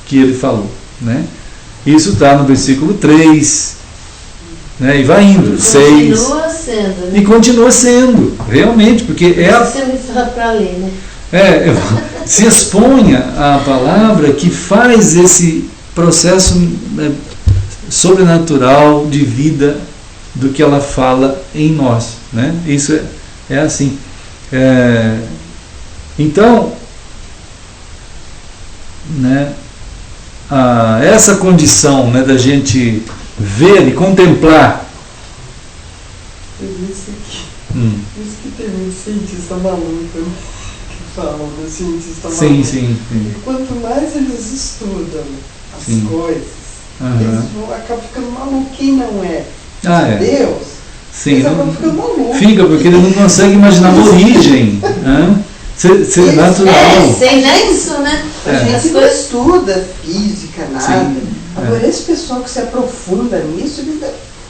[SPEAKER 1] que ele falou, né? Isso está no versículo 3, né? E vai indo, 6.
[SPEAKER 2] Continua sendo, né?
[SPEAKER 1] E continua sendo, realmente, porque
[SPEAKER 2] Você me fala para ler, né?
[SPEAKER 1] Se exponha à palavra que faz esse processo sobrenatural de vida do que ela fala em nós, né? Isso é assim. Então, né, essa condição, né, da gente ver e contemplar.
[SPEAKER 3] Isso que tem um cientista maluco, né? Que falam do cientista maluco.
[SPEAKER 1] Sim.
[SPEAKER 3] E quanto mais eles estudam as coisas, eles vão acabar ficando malucos. Quem não é Deus, eles acabam ficando malucos.
[SPEAKER 1] Fica, porque ele não consegue imaginar a origem. Ser natural.
[SPEAKER 2] Sem nexo, né?
[SPEAKER 3] A gente não estuda física, nada. Sim. Agora, esse pessoal que se aprofunda nisso, ele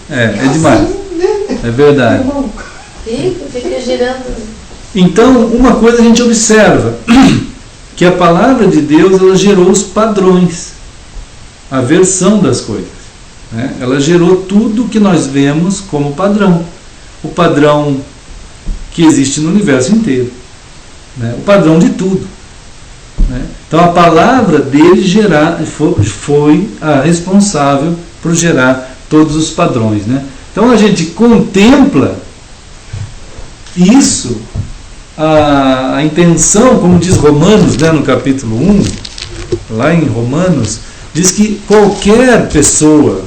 [SPEAKER 1] é demais. Assim, né? É verdade.
[SPEAKER 2] Fica girando.
[SPEAKER 1] Então, uma coisa a gente observa, que a palavra de Deus, ela gerou os padrões, a versão das coisas, né? Ela gerou tudo que nós vemos como padrão, o padrão que existe no universo inteiro, né? O padrão de tudo, né? Então a palavra dele foi a responsável por gerar todos os padrões, né? Então a gente contempla isso, a intenção, como diz Romanos, né, no capítulo 1, lá em Romanos, diz que qualquer pessoa,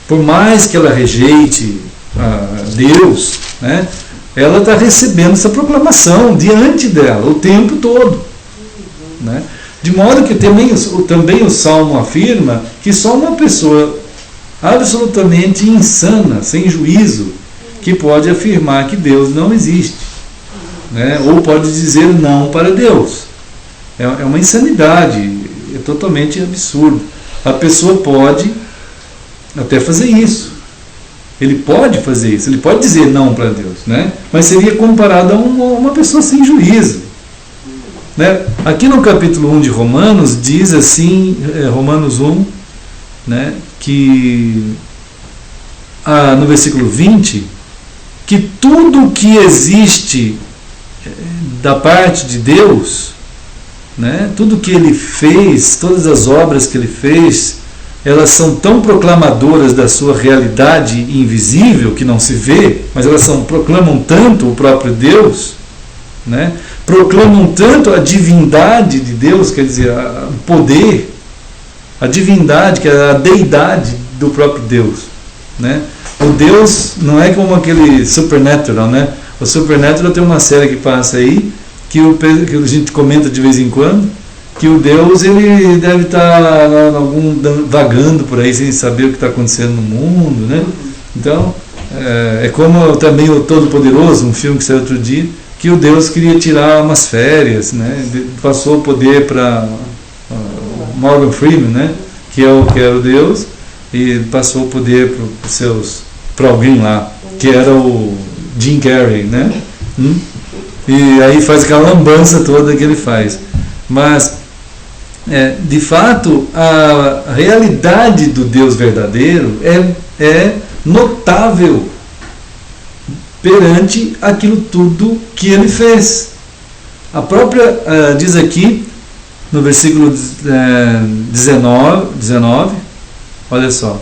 [SPEAKER 1] por mais que ela rejeite Deus, né, ela está recebendo essa proclamação diante dela o tempo todo, né? De modo que também o Salmo afirma que só uma pessoa absolutamente insana, sem juízo, que pode afirmar que Deus não existe, né? Ou pode dizer não para Deus. É uma insanidade, é totalmente absurdo. A pessoa pode até fazer isso. Ele pode fazer isso, ele pode dizer não para Deus, né? Mas seria comparado a uma pessoa sem juízo, né? Aqui no capítulo 1 de Romanos, diz assim, Romanos 1, né, que no versículo 20, que tudo que existe da parte de Deus, né? Tudo que Ele fez, todas as obras que Ele fez, elas são tão proclamadoras da sua realidade invisível, que não se vê, mas elas proclamam tanto o próprio Deus, né? Proclamam tanto a divindade de Deus, quer dizer, o poder, a divindade, que é a deidade do próprio Deus, né? O Deus não é como aquele Supernatural, né? O Supernatural tem uma série que passa aí, que a gente comenta de vez em quando, que o Deus ele deve estar vagando por aí sem saber o que está acontecendo no mundo, né? Então, é como também o Todo-Poderoso, um filme que saiu outro dia, que o Deus queria tirar umas férias, né? Passou o poder para Morgan Freeman, né? Que era o Deus, e passou o poder para alguém lá, que era o Jim Carrey, né? E aí faz aquela lambança toda que ele faz. Mas, de fato, a realidade do Deus verdadeiro é notável perante aquilo tudo que ele fez. A própria, diz aqui, no versículo 19, olha só: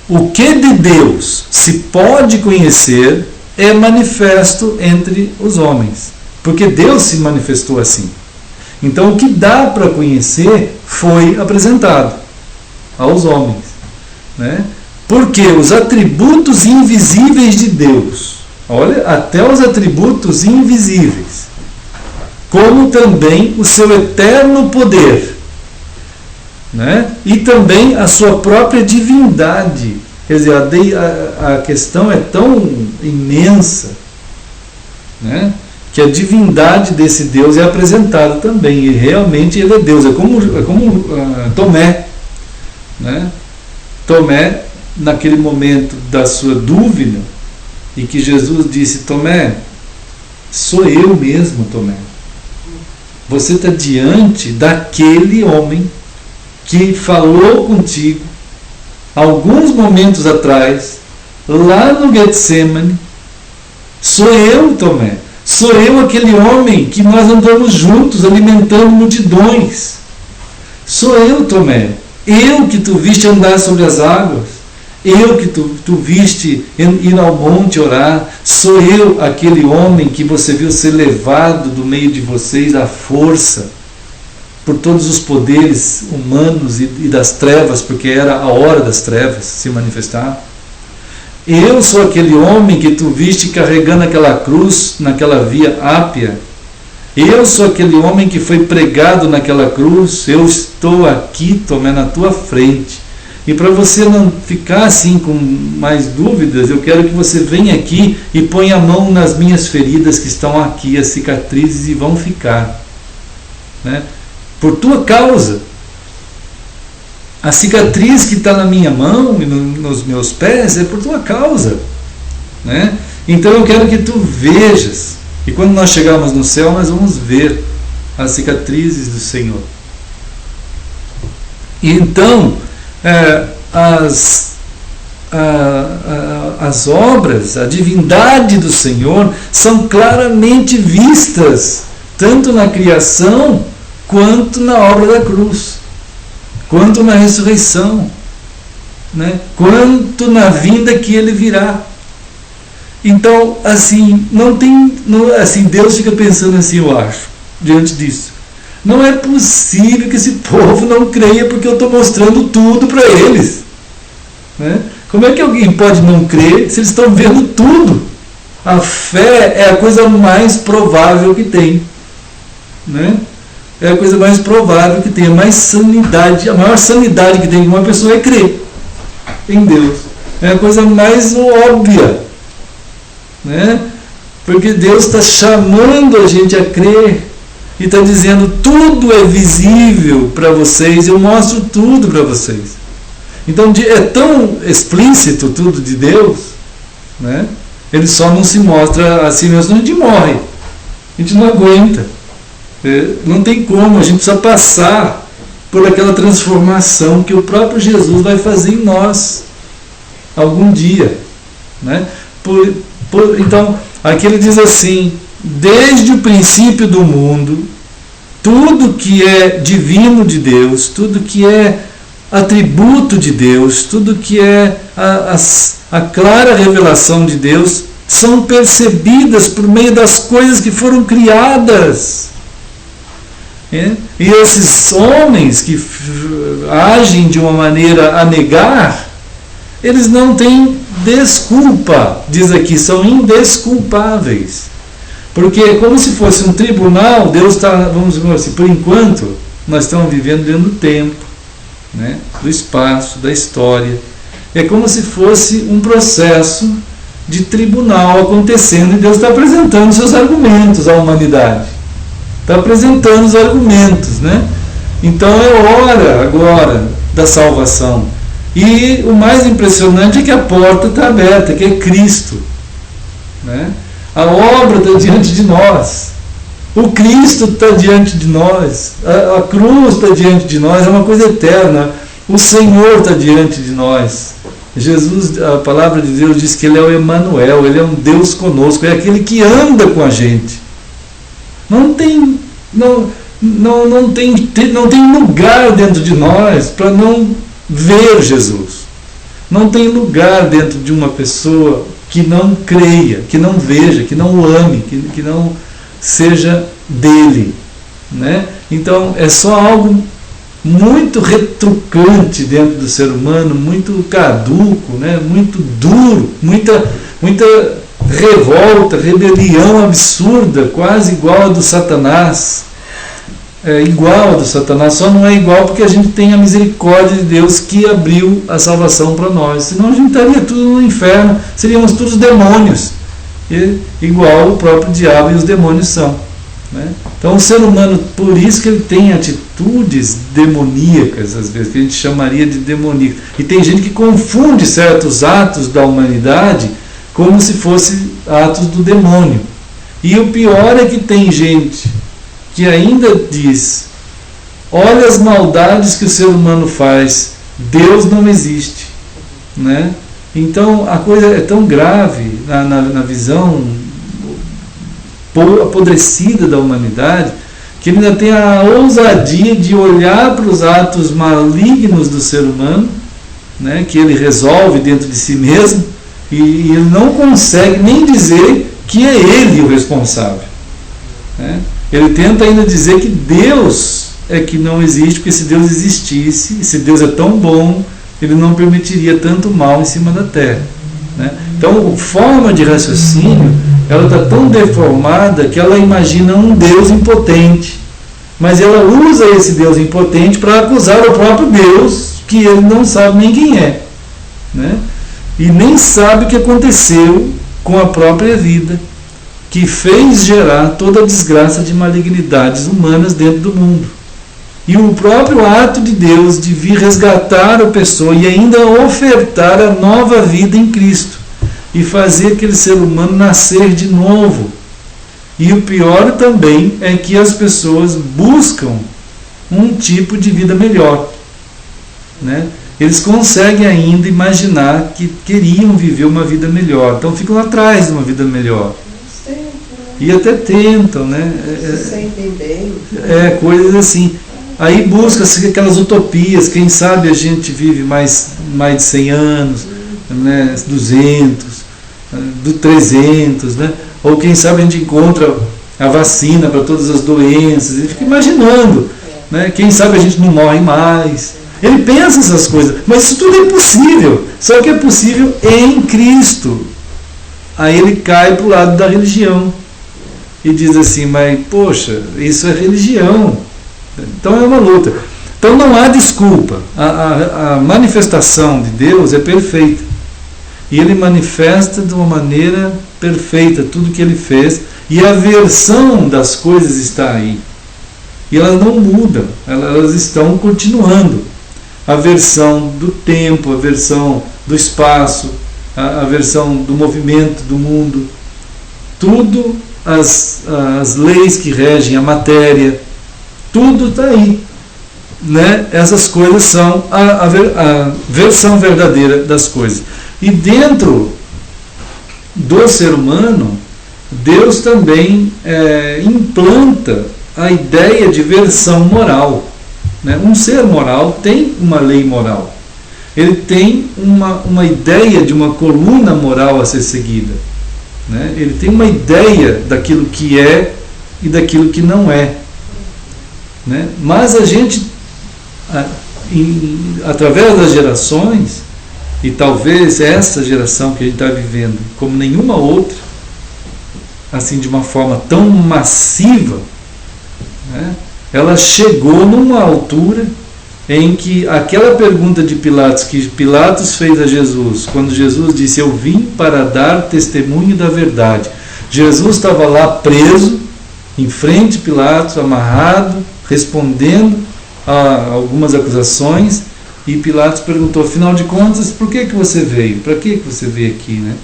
[SPEAKER 1] o que de Deus se pode conhecer é manifesto entre os homens, porque Deus se manifestou assim. Então o que dá para conhecer foi apresentado aos homens, né? Porque os atributos invisíveis de Deus, olha, até os atributos invisíveis, como também o seu eterno poder, né? E também a sua própria divindade. Quer dizer, a questão é tão imensa, né? Que a divindade desse Deus é apresentada também, e realmente ele é Deus. É como Tomé, né? Tomé, naquele momento da sua dúvida, em que Jesus disse: Tomé, sou eu mesmo, Tomé. Você está diante daquele homem que falou contigo alguns momentos atrás, lá no Getsemane. Sou eu, Tomé. Sou eu, aquele homem que nós andamos juntos alimentando multidões. Sou eu, Tomé. Eu que tu viste andar sobre as águas. Eu que tu viste ir ao monte orar. Sou eu, aquele homem que você viu ser levado do meio de vocês à força por todos os poderes humanos e das trevas, porque era a hora das trevas se manifestar. Eu sou aquele homem que tu viste carregando aquela cruz naquela via Ápia. Eu sou aquele homem que foi pregado naquela cruz. Eu estou aqui, Tomé, na tua frente. E para você não ficar assim com mais dúvidas, eu quero que você venha aqui e ponha a mão nas minhas feridas que estão aqui, as cicatrizes, e vão ficar, né? Por tua causa. A cicatriz que está na minha mão e nos meus pés é por tua causa, né? Então eu quero que tu vejas. E quando nós chegarmos no céu, nós vamos ver as cicatrizes do Senhor. E então, as obras, a divindade do Senhor são claramente vistas, tanto na criação, quanto na obra da cruz, quanto na ressurreição, né? Quanto na vinda que ele virá. Então, assim, assim, Deus fica pensando assim, eu acho, diante disso: não é possível que esse povo não creia, porque eu estou mostrando tudo para eles, né? Como é que alguém pode não crer se eles estão vendo tudo? A fé é a coisa mais provável que tem, né? É a coisa mais provável que tem, a maior sanidade que tem uma pessoa é crer em Deus. É a coisa mais óbvia, né? Porque Deus está chamando a gente a crer e está dizendo: tudo é visível para vocês, eu mostro tudo para vocês. Então é tão explícito tudo de Deus, né? Ele só não se mostra assim mesmo, senão a gente morre, a gente não aguenta. Não tem como, a gente precisa passar por aquela transformação que o próprio Jesus vai fazer em nós algum dia, né? Então, aqui ele diz assim: desde o princípio do mundo, tudo que é divino de Deus, tudo que é atributo de Deus, tudo que é a clara revelação de Deus, são percebidas por meio das coisas que foram criadas. E esses homens que agem de uma maneira a negar, eles não têm desculpa, diz aqui, são indesculpáveis. Porque é como se fosse um tribunal. Deus está, vamos dizer assim, por enquanto, nós estamos vivendo dentro do tempo, né, do espaço, da história. É como se fosse um processo de tribunal acontecendo e Deus está apresentando seus argumentos à humanidade. Está apresentando os argumentos, né? Então é hora agora da salvação. E o mais impressionante é que a porta está aberta, que é Cristo, né? A obra está diante de nós, o Cristo está diante de nós, a cruz está diante de nós, é uma coisa eterna. O Senhor está diante de nós. Jesus, a palavra de Deus diz que Ele é o Emanuel, Ele é um Deus conosco, é aquele que anda com a gente. Não tem lugar dentro de nós para não ver Jesus. Não tem lugar dentro de uma pessoa que não creia, que não veja, que não o ame, que não seja dele, né? Então é só algo muito retrucante dentro do ser humano, muito caduco, né? Muito duro, muita revolta, rebelião absurda, quase igual a do Satanás. É igual a do Satanás, só não é igual porque a gente tem a misericórdia de Deus que abriu a salvação para nós. Senão a gente estaria tudo no inferno, seríamos todos demônios, igual o próprio diabo e os demônios são, né? Então o ser humano, por isso que ele tem atitudes demoníacas, às vezes, que a gente chamaria de demoníacas. E tem gente que confunde certos atos da humanidade como se fossem atos do demônio. E o pior é que tem gente que ainda diz: olha as maldades que o ser humano faz, Deus não existe, né? Então a coisa é tão grave na visão apodrecida da humanidade, que ele ainda tem a ousadia de olhar para os atos malignos do ser humano, né, que ele resolve dentro de si mesmo, e ele não consegue nem dizer que é ele o responsável, né? Ele tenta ainda dizer que Deus é que não existe, porque se Deus existisse, se Deus é tão bom, Ele não permitiria tanto mal em cima da terra, né? Então, a forma de raciocínio, ela está tão deformada que ela imagina um Deus impotente, mas ela usa esse Deus impotente para acusar o próprio Deus, que ele não sabe nem quem é, né? E nem sabe o que aconteceu com a própria vida, que fez gerar toda a desgraça de malignidades humanas dentro do mundo. E o próprio ato de Deus de vir resgatar a pessoa e ainda ofertar a nova vida em Cristo, e fazer aquele ser humano nascer de novo. E o pior também é que as pessoas buscam um tipo de vida melhor, né? Eles conseguem ainda imaginar que queriam viver uma vida melhor, então ficam atrás de uma vida melhor. E até tentam, né?
[SPEAKER 3] Se sentem bem.
[SPEAKER 1] Coisas assim. Aí busca-se aquelas utopias. Quem sabe a gente vive mais de 100 anos, né? 200, 300, né? Ou quem sabe a gente encontra a vacina para todas as doenças. Ele fica imaginando, né? Quem sabe a gente não morre mais. Ele pensa essas coisas, mas isso tudo é possível. Só que é possível em Cristo. Aí ele cai para o lado da religião e diz assim: mas poxa, isso é religião. Então é uma luta. Então não há desculpa. A manifestação de Deus é perfeita, e Ele manifesta de uma maneira perfeita tudo que Ele fez, e a versão das coisas está aí, e elas não mudam, elas estão continuando. A versão do tempo, a versão do espaço, a versão do movimento do mundo, tudo, as leis que regem a matéria, tudo está aí, né? Essas coisas são a versão verdadeira das coisas. E dentro do ser humano, Deus também implanta a ideia de versão moral. Né? Um ser moral tem uma lei moral. Ele tem uma ideia de uma coluna moral a ser seguida. Né? Ele tem uma ideia daquilo que é e daquilo que não é. Né? Mas a gente, através das gerações, e talvez essa geração que a gente está vivendo, como nenhuma outra, assim, de uma forma tão massiva, né? Ela chegou numa altura em que aquela pergunta de Pilatos, que Pilatos fez a Jesus, quando Jesus disse: eu vim para dar testemunho da verdade. Jesus estava lá preso, em frente a Pilatos, amarrado, respondendo a algumas acusações, e Pilatos perguntou: afinal de contas, por que você veio? Para que você veio aqui? Né?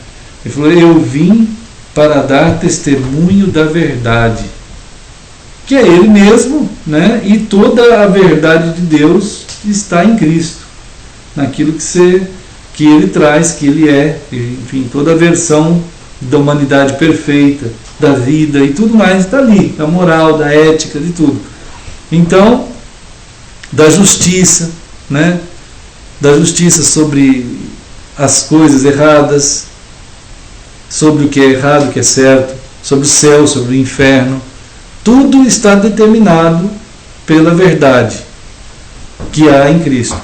[SPEAKER 1] Ele falou: eu vim para dar testemunho da verdade, que é Ele mesmo, né? E toda a verdade de Deus está em Cristo, naquilo que Ele traz, que Ele é, enfim, toda a versão da humanidade perfeita, da vida e tudo mais está ali, da moral, da ética, de tudo. Então, da justiça, né? Da justiça sobre as coisas erradas, sobre o que é errado, o que é certo, sobre o céu, sobre o inferno. Tudo está determinado pela verdade que há em Cristo.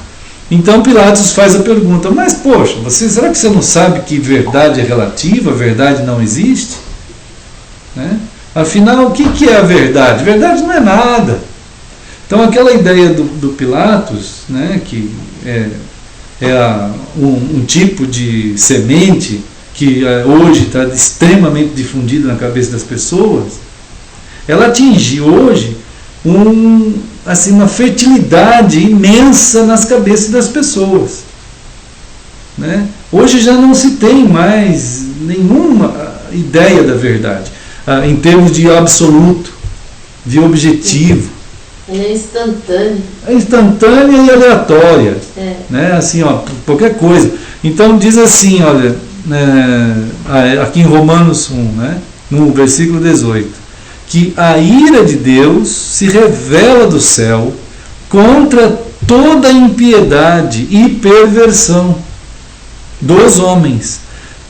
[SPEAKER 1] Então Pilatos faz a pergunta: mas poxa, será que você não sabe que verdade é relativa, a verdade não existe? Né? Afinal, o que é a verdade? Verdade não é nada. Então aquela ideia do Pilatos, né, que é um tipo de semente que hoje está extremamente difundida na cabeça das pessoas, ela atinge hoje uma fertilidade imensa nas cabeças das pessoas. Né? Hoje já não se tem mais nenhuma ideia da verdade, em termos de absoluto, de objetivo.
[SPEAKER 2] É instantânea.
[SPEAKER 1] É instantânea e aleatória. Né? Assim, qualquer coisa. Então diz assim, olha, aqui em Romanos 1, né? No versículo 18, que a ira de Deus se revela do céu contra toda impiedade e perversão dos homens,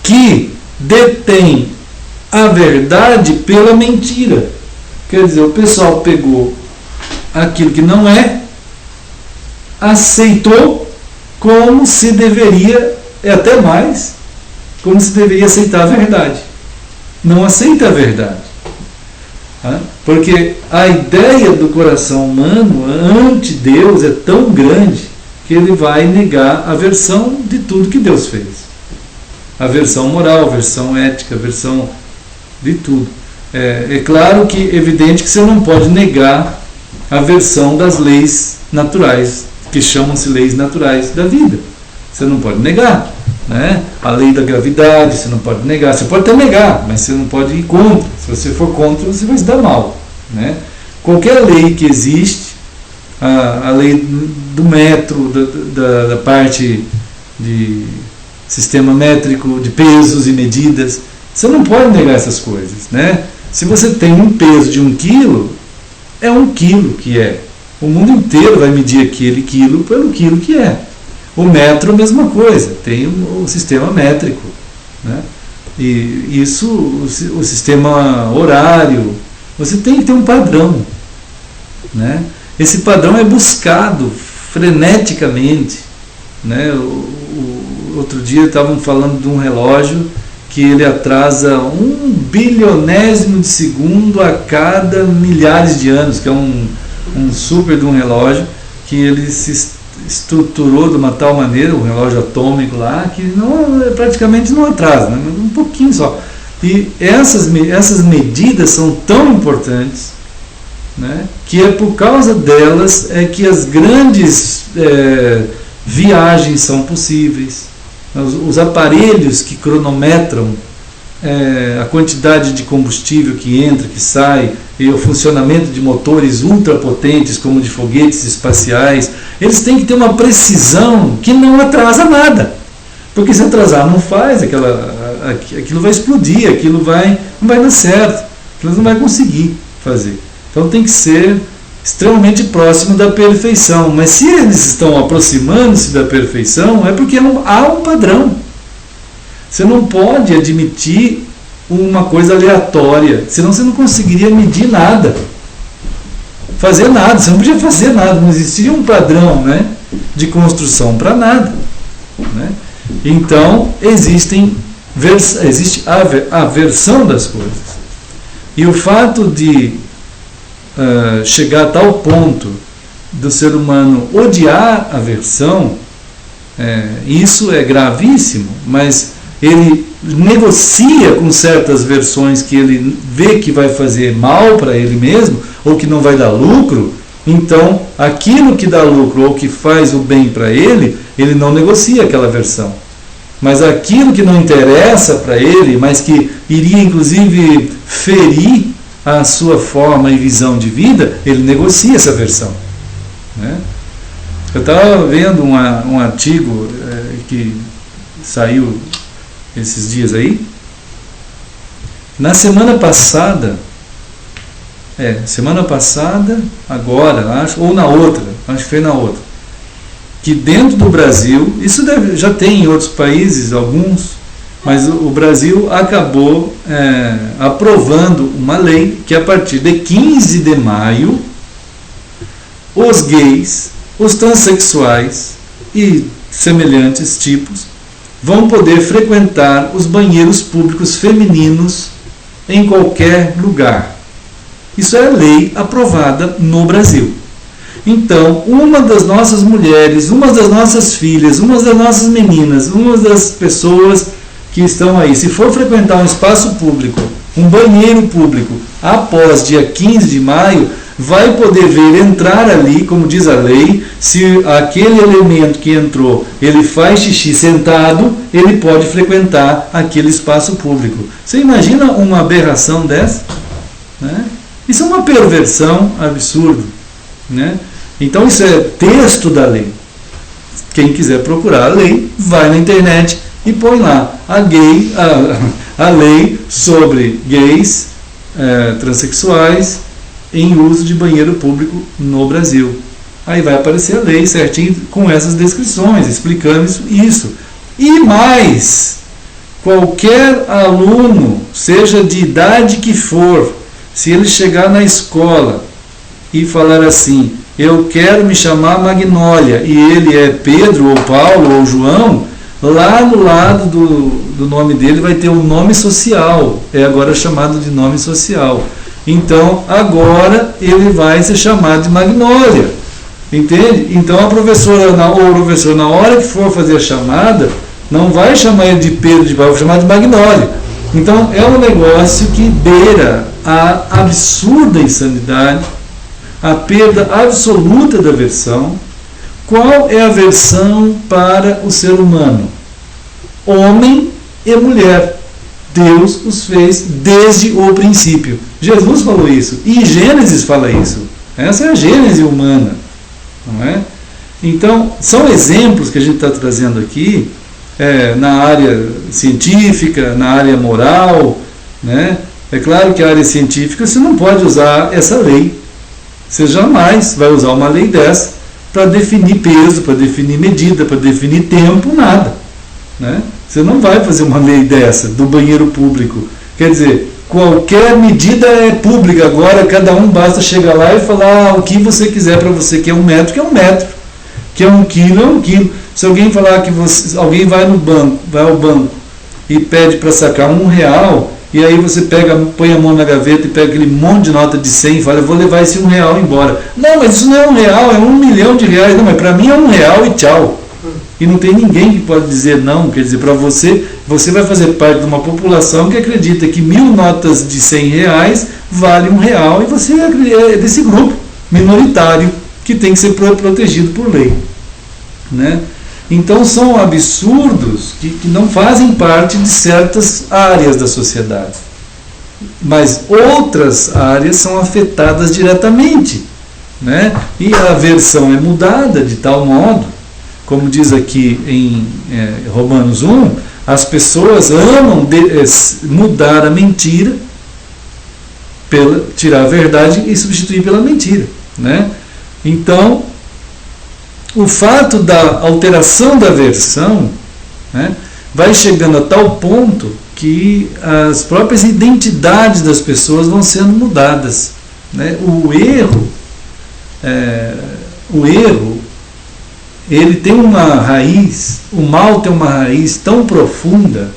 [SPEAKER 1] que detêm a verdade pela mentira. Quer dizer, o pessoal pegou aquilo que não é, aceitou como se deveria, até mais, como se deveria aceitar a verdade. Não aceita a verdade. Porque a ideia do coração humano ante Deus é tão grande que ele vai negar a versão de tudo que Deus fez. A versão moral, a versão ética, a versão de tudo. É claro que é evidente que você não pode negar a versão das leis naturais, que chamam-se leis naturais da vida. Você não pode negar. Né? A lei da gravidade, você não pode negar. Você pode até negar, mas você não pode ir contra. Se você for contra, você vai se dar mal. Né? Qualquer lei que existe, a lei do metro, da parte de sistema métrico, de pesos e medidas, você não pode negar essas coisas. Né? Se você tem um peso de 1 quilo, é 1 quilo que é. O mundo inteiro vai medir aquele quilo pelo quilo que é. O metro, a mesma coisa, tem o sistema métrico. Né? E isso, o sistema horário, você tem que ter um padrão. Né? Esse padrão é buscado freneticamente. Né? Outro dia estavam falando de um relógio que ele atrasa 1 bilionésimo de segundo a cada milhares de anos, que é um super de um relógio que ele se estruturou de uma tal maneira, um relógio atômico lá, que praticamente não atrasa, né? Um pouquinho só. E essas medidas são tão importantes, né? Que é por causa delas é que as grandes viagens são possíveis. Os aparelhos que cronometram a quantidade de combustível que entra, que sai, e o funcionamento de motores ultrapotentes, como de foguetes espaciais, eles têm que ter uma precisão que não atrasa nada. Porque se atrasar não faz, aquilo vai explodir, não vai dar certo, aquilo não vai conseguir fazer. Então tem que ser extremamente próximo da perfeição. Mas se eles estão aproximando-se da perfeição, é porque há um padrão. Você não pode admitir uma coisa aleatória, senão você não conseguiria medir nada, fazer nada, você não podia fazer nada, não existia um padrão, né, de construção para nada, né? Então existe a versão das coisas, e o fato de chegar a tal ponto do ser humano odiar a versão, isso é gravíssimo, mas ele negocia com certas versões que ele vê que vai fazer mal para ele mesmo, ou que não vai dar lucro. Então aquilo que dá lucro ou que faz o bem para ele, ele não negocia aquela versão. Mas aquilo que não interessa para ele, mas que iria inclusive ferir a sua forma e visão de vida, ele negocia essa versão, né? Eu estava vendo um artigo que saiu esses dias aí. Na semana passada, agora, acho, ou na outra, acho que foi na outra, que dentro do Brasil, isso já tem em outros países, alguns, mas o Brasil acabou aprovando uma lei que a partir de 15 de maio, os gays, os transexuais e semelhantes tipos vão poder frequentar os banheiros públicos femininos em qualquer lugar. Isso é lei aprovada no Brasil. Então, uma das nossas mulheres, uma das nossas filhas, uma das nossas meninas, uma das pessoas que estão aí, se for frequentar um espaço público, um banheiro público, após dia 15 de maio, vai poder ver entrar ali, como diz a lei, se aquele elemento que entrou, ele faz xixi sentado, ele pode frequentar aquele espaço público. Você imagina uma aberração dessa? Né? Isso é uma perversão absurda, né? Então isso é texto da lei. Quem quiser procurar a lei, vai na internet e põe lá a lei sobre gays, transexuais em uso de banheiro público no Brasil. Aí vai aparecer a lei certinho com essas descrições, explicando isso. E mais, qualquer aluno, seja de idade que for, se ele chegar na escola e falar assim, eu quero me chamar Magnólia, e ele é Pedro, ou Paulo, ou João, lá no lado do nome dele vai ter um nome social, é agora chamado de nome social. Então, agora ele vai ser chamado de Magnólia, entende? Então a professora ou o professor, na hora que for fazer a chamada, não vai chamar ele de Pedro, vai chamar de Magnólia. Então é um negócio que beira a absurda insanidade, a perda absoluta da versão. Qual é a versão para o ser humano? Homem e mulher. Deus os fez desde o princípio. Jesus falou isso. E Gênesis fala isso. Essa é a Gênese humana. Não é? Então, são exemplos que a gente está trazendo aqui, na área científica, na área moral, né? É claro que a área científica você não pode usar essa lei. Você jamais vai usar uma lei dessa para definir peso, para definir medida, para definir tempo, nada, né? Você não vai fazer uma lei dessa do banheiro público. Quer dizer, qualquer medida é pública agora, cada um basta chegar lá e falar o que você quiser para você, que é 1 metro, que é 1 metro, que é 1 quilo, é 1 quilo. Se alguém falar que alguém vai ao banco e pede para sacar R$1, e aí você põe a mão na gaveta e pega aquele monte de nota de 100 e fala, eu vou levar esse R$1 embora. Não, mas isso não é R$1, é R$1 milhão. Não, mas para mim é R$1 e tchau. E não tem ninguém que pode dizer não. Quer dizer, para você vai fazer parte de uma população que acredita que 1000 notas de R$100 vale R$1, e você é desse grupo minoritário que tem que ser protegido por lei, né? Então são absurdos que não fazem parte de certas áreas da sociedade, mas outras áreas são afetadas diretamente, né? E a versão é mudada de tal modo, como diz aqui em Romanos 1, As pessoas amam mudar a mentira, tirar a verdade e substituir pela mentira, né? Então, o fato da alteração da versão, né, vai chegando a tal ponto que as próprias identidades das pessoas vão sendo mudadas, né? O erro, ele tem uma raiz, o mal tem uma raiz tão profunda,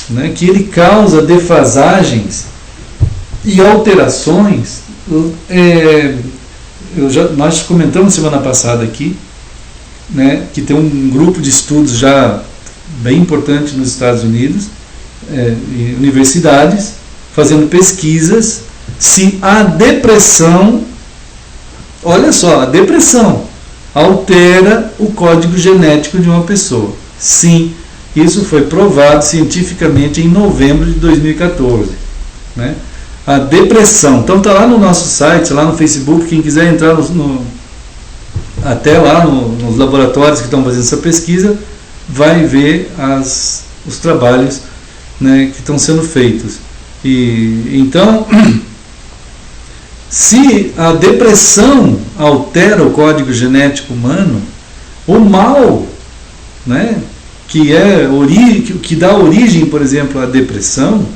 [SPEAKER 1] né, que ele causa defasagens e alterações. Nós comentamos semana passada aqui, né, que tem um grupo de estudos já bem importante nos Estados Unidos, universidades, fazendo pesquisas se a depressão, olha só, a depressão altera o código genético de uma pessoa. Sim, isso foi provado cientificamente em novembro de 2014, né? A depressão, então está lá no nosso site, lá no Facebook, quem quiser entrar até lá nos laboratórios que estão fazendo essa pesquisa, vai ver os trabalhos, né, que estão sendo feitos. E então, se a depressão altera o código genético humano, o mal, né, que dá origem, por exemplo, à depressão,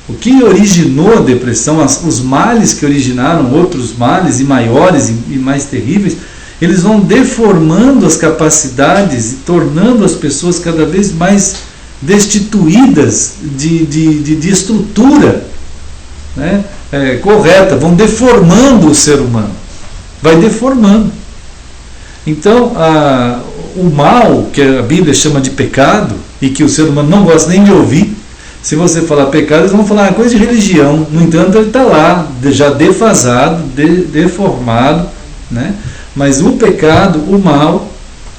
[SPEAKER 1] o que originou a depressão, os males que originaram outros males e maiores e mais terríveis, eles vão deformando as capacidades e tornando as pessoas cada vez mais destituídas de estrutura, né, correta, vão deformando o ser humano, vai deformando. Então, o mal, que a Bíblia chama de pecado, e que o ser humano não gosta nem de ouvir, se você falar pecado, eles vão falar coisa de religião. No entanto, ele está lá, já defasado, deformado, né? Mas o pecado, o mal,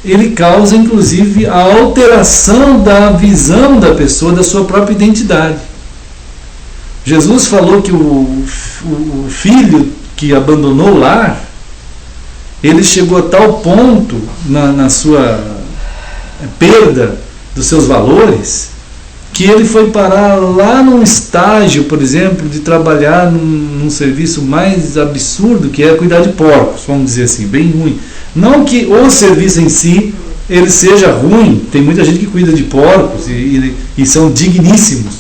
[SPEAKER 1] ele causa inclusive a alteração da visão da pessoa, da sua própria identidade. Jesus falou que o filho que abandonou o lar, ele chegou a tal ponto na sua perda dos seus valores, que ele foi parar lá num estágio, por exemplo, de trabalhar num serviço mais absurdo, que é cuidar de porcos, vamos dizer assim, bem ruim. Não que o serviço em si ele seja ruim, tem muita gente que cuida de porcos e são digníssimos,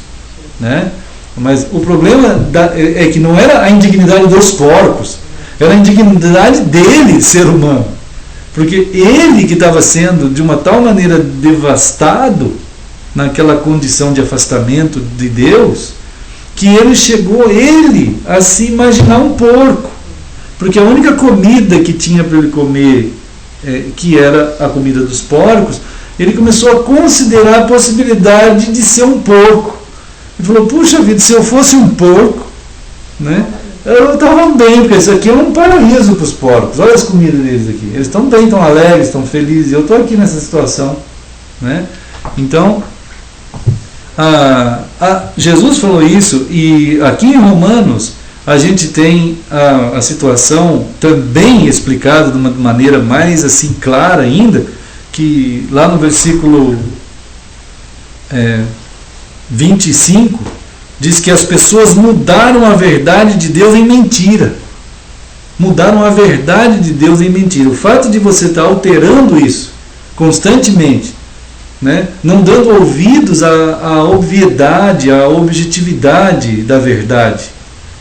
[SPEAKER 1] né? Mas o problema é que não era a indignidade dos porcos, era a indignidade dele, ser humano, porque ele que estava sendo de uma tal maneira devastado naquela condição de afastamento de Deus, que ele chegou a se imaginar um porco, porque a única comida que tinha para ele comer, que era a comida dos porcos, ele começou a considerar a possibilidade de ser um porco. Ele falou, puxa vida, se eu fosse um porco, né, eu estava bem, porque isso aqui é um paraíso para os porcos, olha as comidas deles aqui, eles estão bem, estão alegres, estão felizes, eu estou aqui nessa situação, né? Então, Jesus falou isso, e aqui em Romanos a gente tem a situação também explicada de uma maneira mais assim clara ainda, que lá no versículo 25 diz que as pessoas mudaram a verdade de Deus em mentira. Mudaram a verdade de Deus em mentira. O fato de você estar alterando isso constantemente, né, não dando ouvidos à obviedade, à objetividade da verdade,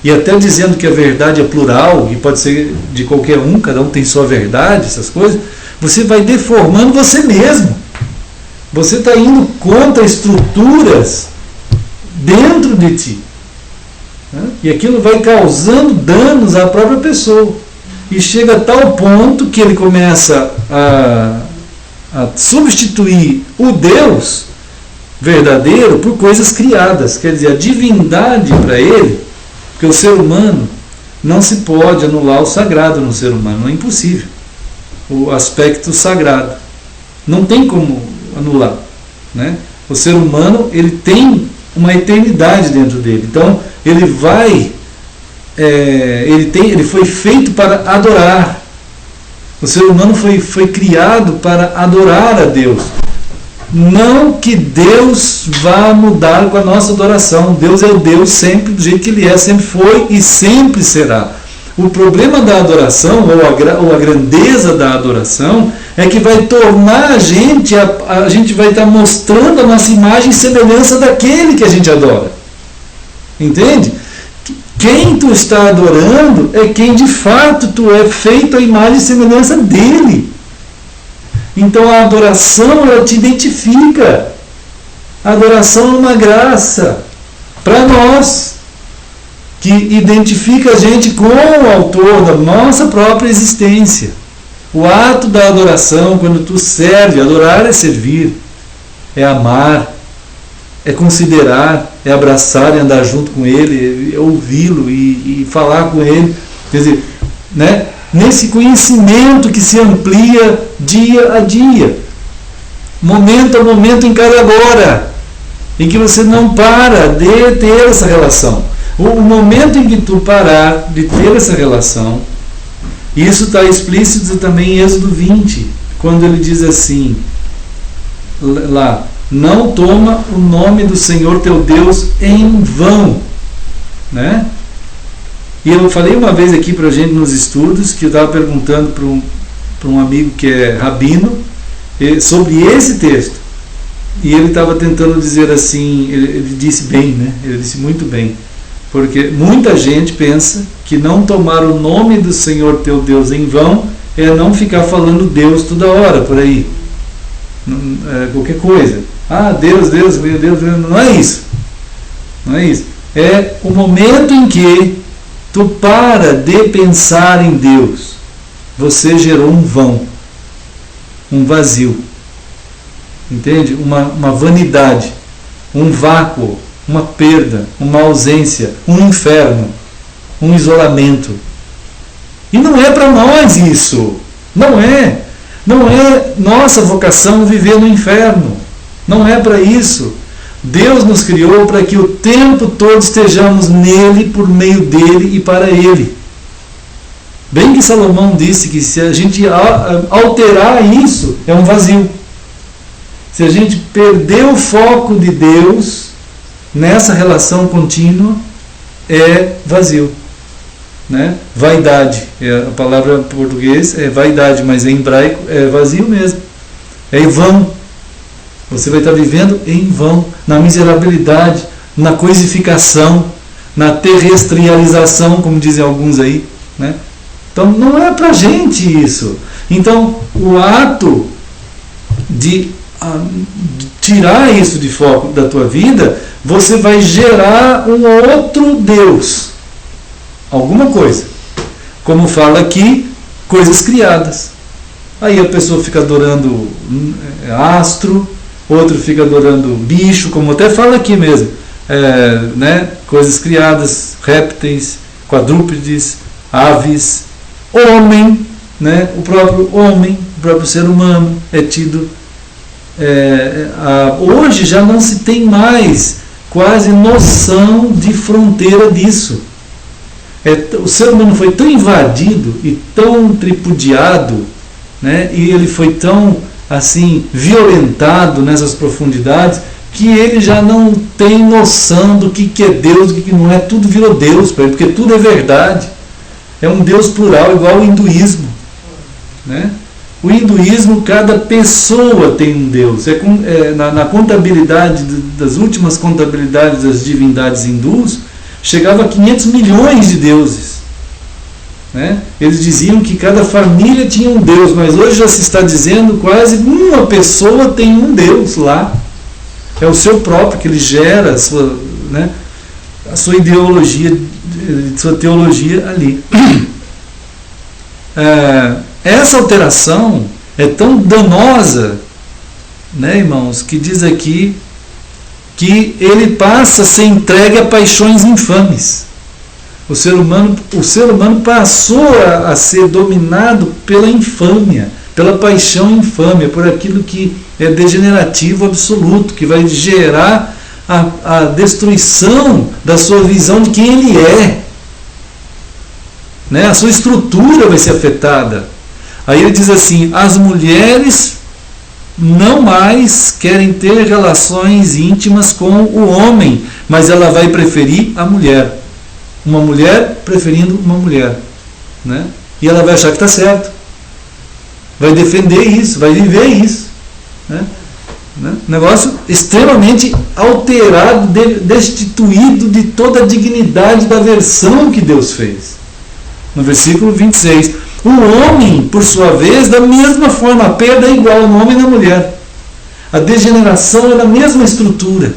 [SPEAKER 1] e até dizendo que a verdade é plural e pode ser de qualquer um, cada um tem sua verdade, essas coisas, você vai deformando você mesmo. Você está indo contra estruturas dentro de ti, né? E aquilo vai causando danos à própria pessoa, e chega a tal ponto que ele começa a substituir o Deus verdadeiro por coisas criadas. Quer dizer, a divindade para ele, porque o ser humano não se pode anular o sagrado no ser humano, não é impossível. O aspecto sagrado não tem como anular, né? O ser humano, ele tem uma eternidade dentro dele, então ele foi feito para adorar. O ser humano foi criado para adorar a Deus. Não que Deus vá mudar com a nossa adoração. Deus é o Deus sempre do jeito que Ele é, sempre foi e sempre será. O problema da adoração, ou a grandeza da adoração, é que vai tornar a gente vai estar mostrando a nossa imagem e semelhança daquele que a gente adora. Entende? Quem tu está adorando é quem de fato tu é feito a imagem e semelhança dele. Então a adoração, ela te identifica. A adoração é uma graça para nós, que identifica a gente com o autor da nossa própria existência. O ato da adoração, quando tu serve, adorar é servir, é amar, é considerar, é abraçar e andar junto com ele, é ouvi-lo e falar com ele. Quer dizer, né? Nesse conhecimento que se amplia dia a dia, momento a momento, em cada agora, em que você não para de ter essa relação. O momento em que tu parar de ter essa relação, isso está explícito também em Êxodo 20, quando ele diz assim, lá, não toma o nome do Senhor teu Deus em vão, né? E eu falei uma vez aqui para a gente nos estudos, que eu estava perguntando para um amigo que é rabino, sobre esse texto. E ele estava tentando dizer assim, ele disse bem, né? Ele disse muito bem. Porque muita gente pensa que não tomar o nome do Senhor teu Deus em vão é não ficar falando Deus toda hora por aí. Qualquer coisa. Ah, Deus, Deus, meu Deus, não é isso. Não é isso. É o momento em que tu para de pensar em Deus, você gerou um vão, um vazio, entende? Uma vanidade, um vácuo, uma perda, uma ausência, um inferno, um isolamento. E não é para nós isso, não é nossa vocação viver no inferno, não é para isso. Deus nos criou para que o tempo todo estejamos nele, por meio dele e para ele. Bem que Salomão disse que se a gente alterar isso, é um vazio. Se a gente perder o foco de Deus nessa relação contínua, é vazio, né? Vaidade, a palavra em português é vaidade, mas em hebraico é vazio mesmo, é vão. Você vai estar vivendo em vão, na miserabilidade, na coisificação, na terrestrialização, como dizem alguns aí, né? Então não é pra gente isso. Então o ato de tirar isso de foco da tua vida, você vai gerar um outro Deus, alguma coisa, como fala aqui, coisas criadas. Aí a pessoa fica adorando astro, outro fica adorando bicho, como até fala aqui mesmo, né? Coisas criadas, répteis, quadrúpedes, aves, homem, né? O próprio homem, o próprio ser humano é tido. Hoje já não se tem mais quase noção de fronteira disso. O ser humano foi tão invadido e tão tripudiado, né? E ele foi tão assim violentado nessas profundidades, que ele já não tem noção do que é Deus, do que não é. Tudo virou Deus para ele, porque tudo é verdade. É um Deus plural, igual ao hinduísmo, né? O hinduísmo, cada pessoa tem um Deus. Na contabilidade, das últimas contabilidades das divindades hindus, chegava a 500 milhões de deuses, né? Eles diziam que cada família tinha um Deus, mas hoje já se está dizendo quase uma pessoa tem um Deus lá. É o seu próprio, que ele gera a sua, né, a sua ideologia, sua teologia ali. Essa alteração é tão danosa, né, irmãos, que diz aqui que ele passa a ser entregue a paixões infames. O ser humano passou a ser dominado pela infâmia, pela paixão infâmia, por aquilo que é degenerativo absoluto, que vai gerar a destruição da sua visão de quem ele é, né? A sua estrutura vai ser afetada. Aí ele diz assim: as mulheres não mais querem ter relações íntimas com o homem, mas ela vai preferir a mulher. Uma mulher preferindo uma mulher, né? E ela vai achar que está certo. Vai defender isso, vai viver isso, né? Negócio extremamente alterado, destituído de toda a dignidade da versão que Deus fez. No versículo 26, o homem, por sua vez, da mesma forma, a perda é igual no homem e na mulher. A degeneração é da mesma estrutura.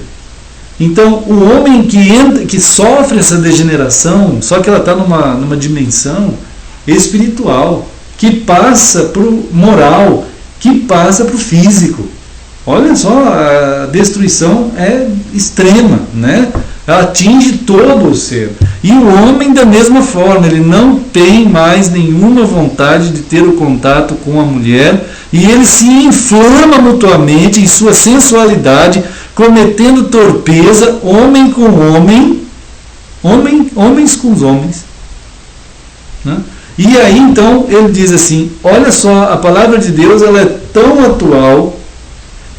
[SPEAKER 1] Então, o homem que sofre essa degeneração, só que ela está numa dimensão espiritual, que passa para o moral, que passa para o físico. Olha só, a destruição é extrema, né? Ela atinge todo o ser. E o homem da mesma forma, ele não tem mais nenhuma vontade de ter o contato com a mulher, e ele se inflama mutuamente em sua sensualidade, cometendo torpeza, homem com homem, homens com os homens, né? E aí então ele diz assim, olha só, a palavra de Deus ela é tão atual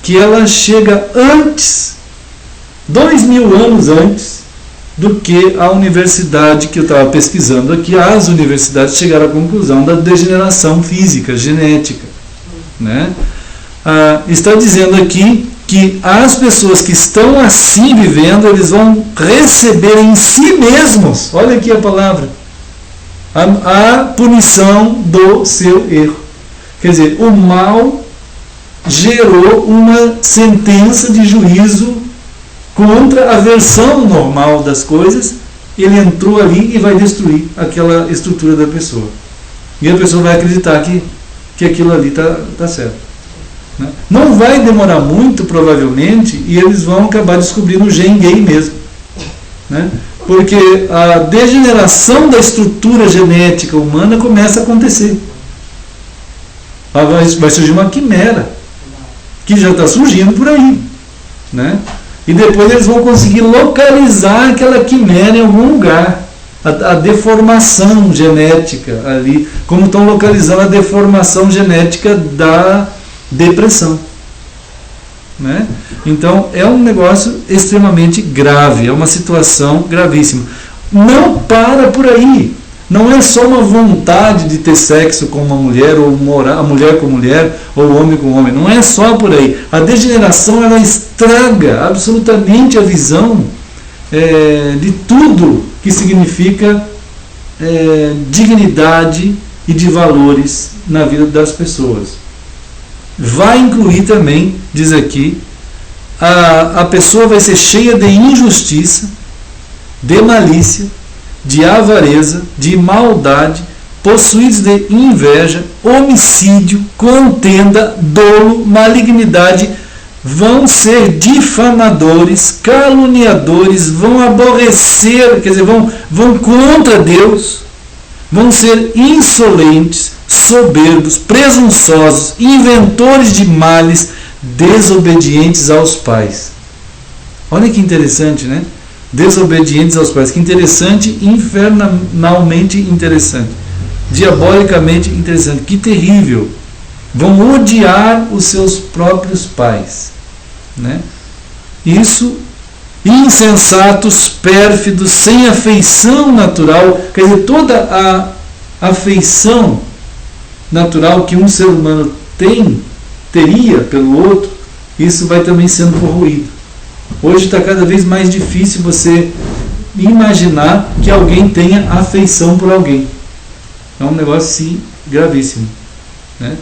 [SPEAKER 1] que ela chega antes, 2000 anos antes do que a universidade que eu estava pesquisando aqui, as universidades chegaram à conclusão da degeneração física, genética, né? Está dizendo aqui que as pessoas que estão assim vivendo, eles vão receber em si mesmos, olha aqui a palavra, a punição do seu erro. Quer dizer, o mal gerou uma sentença de juízo contra a versão normal das coisas. Ele entrou ali e vai destruir aquela estrutura da pessoa. E a pessoa vai acreditar que aquilo ali está certo, né? Não vai demorar muito, provavelmente, e eles vão acabar descobrindo o gene gay mesmo, né? Porque a degeneração da estrutura genética humana começa a acontecer. Vai surgir uma quimera, que já está surgindo por aí, né? E depois eles vão conseguir localizar aquela quimera em algum lugar. A deformação genética ali, como estão localizando a deformação genética da depressão, né? Então é um negócio extremamente grave, é uma situação gravíssima. Não para por aí. Não é só uma vontade de ter sexo com uma mulher, ou a mulher com mulher, ou o homem com homem. Não é só por aí. A degeneração ela estraga absolutamente a visão de tudo que significa dignidade e de valores na vida das pessoas. Vai incluir também, diz aqui, a pessoa vai ser cheia de injustiça, de malícia, de avareza, de maldade, possuídos de inveja, homicídio, contenda, dolo, malignidade, vão ser difamadores, caluniadores, vão aborrecer, quer dizer, vão contra Deus, vão ser insolentes, soberbos, presunçosos, inventores de males, desobedientes aos pais. Olha que interessante, né? Desobedientes aos pais. Que interessante, infernalmente interessante, diabolicamente interessante. Que terrível. Vão odiar os seus próprios pais, né? Isso, insensatos, pérfidos, sem afeição natural. Quer dizer, toda a afeição natural que um ser humano teria pelo outro, isso vai também sendo corroído. Hoje está cada vez mais difícil você imaginar que alguém tenha afeição por alguém. É um negócio assim gravíssimo, né?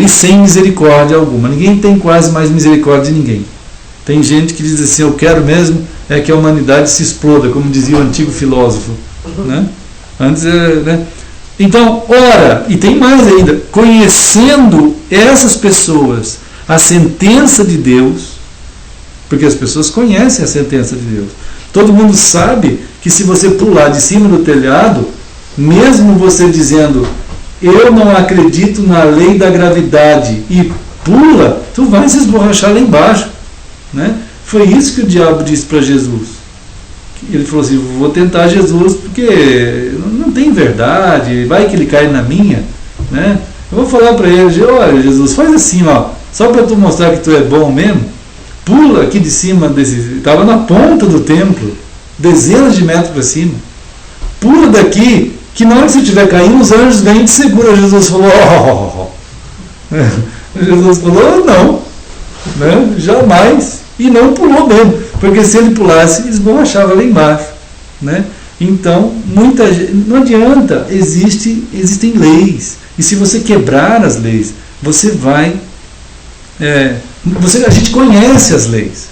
[SPEAKER 1] E sem misericórdia alguma. Ninguém tem quase mais misericórdia de ninguém. Tem gente que diz assim, eu quero mesmo que a humanidade se exploda, como dizia o antigo filósofo, né? Antes, né? Então, ora, e tem mais ainda, conhecendo essas pessoas a sentença de Deus, porque as pessoas conhecem a sentença de Deus. Todo mundo sabe que se você pular de cima do telhado, mesmo você dizendo, eu não acredito na lei da gravidade, e pula, tu vai se esborrachar lá embaixo, né? Foi isso que o diabo disse para Jesus. Ele falou assim, vou tentar Jesus porque não tem verdade, vai que ele cai na minha, né? Eu vou falar para ele, olha Jesus, faz assim, ó, só para tu mostrar que tu é bom mesmo, pula aqui de cima desse, estava na ponta do templo, dezenas de metros para cima, pula daqui, que na hora que você estiver caindo, os anjos vêm e te seguram. Jesus falou, Jesus falou, não, né? Jamais, e não pulou mesmo, porque se ele pulasse, esborrachava lá embaixo, né? Então, muita gente, não adianta, existem leis, e se você quebrar as leis, você vai, a gente conhece as leis,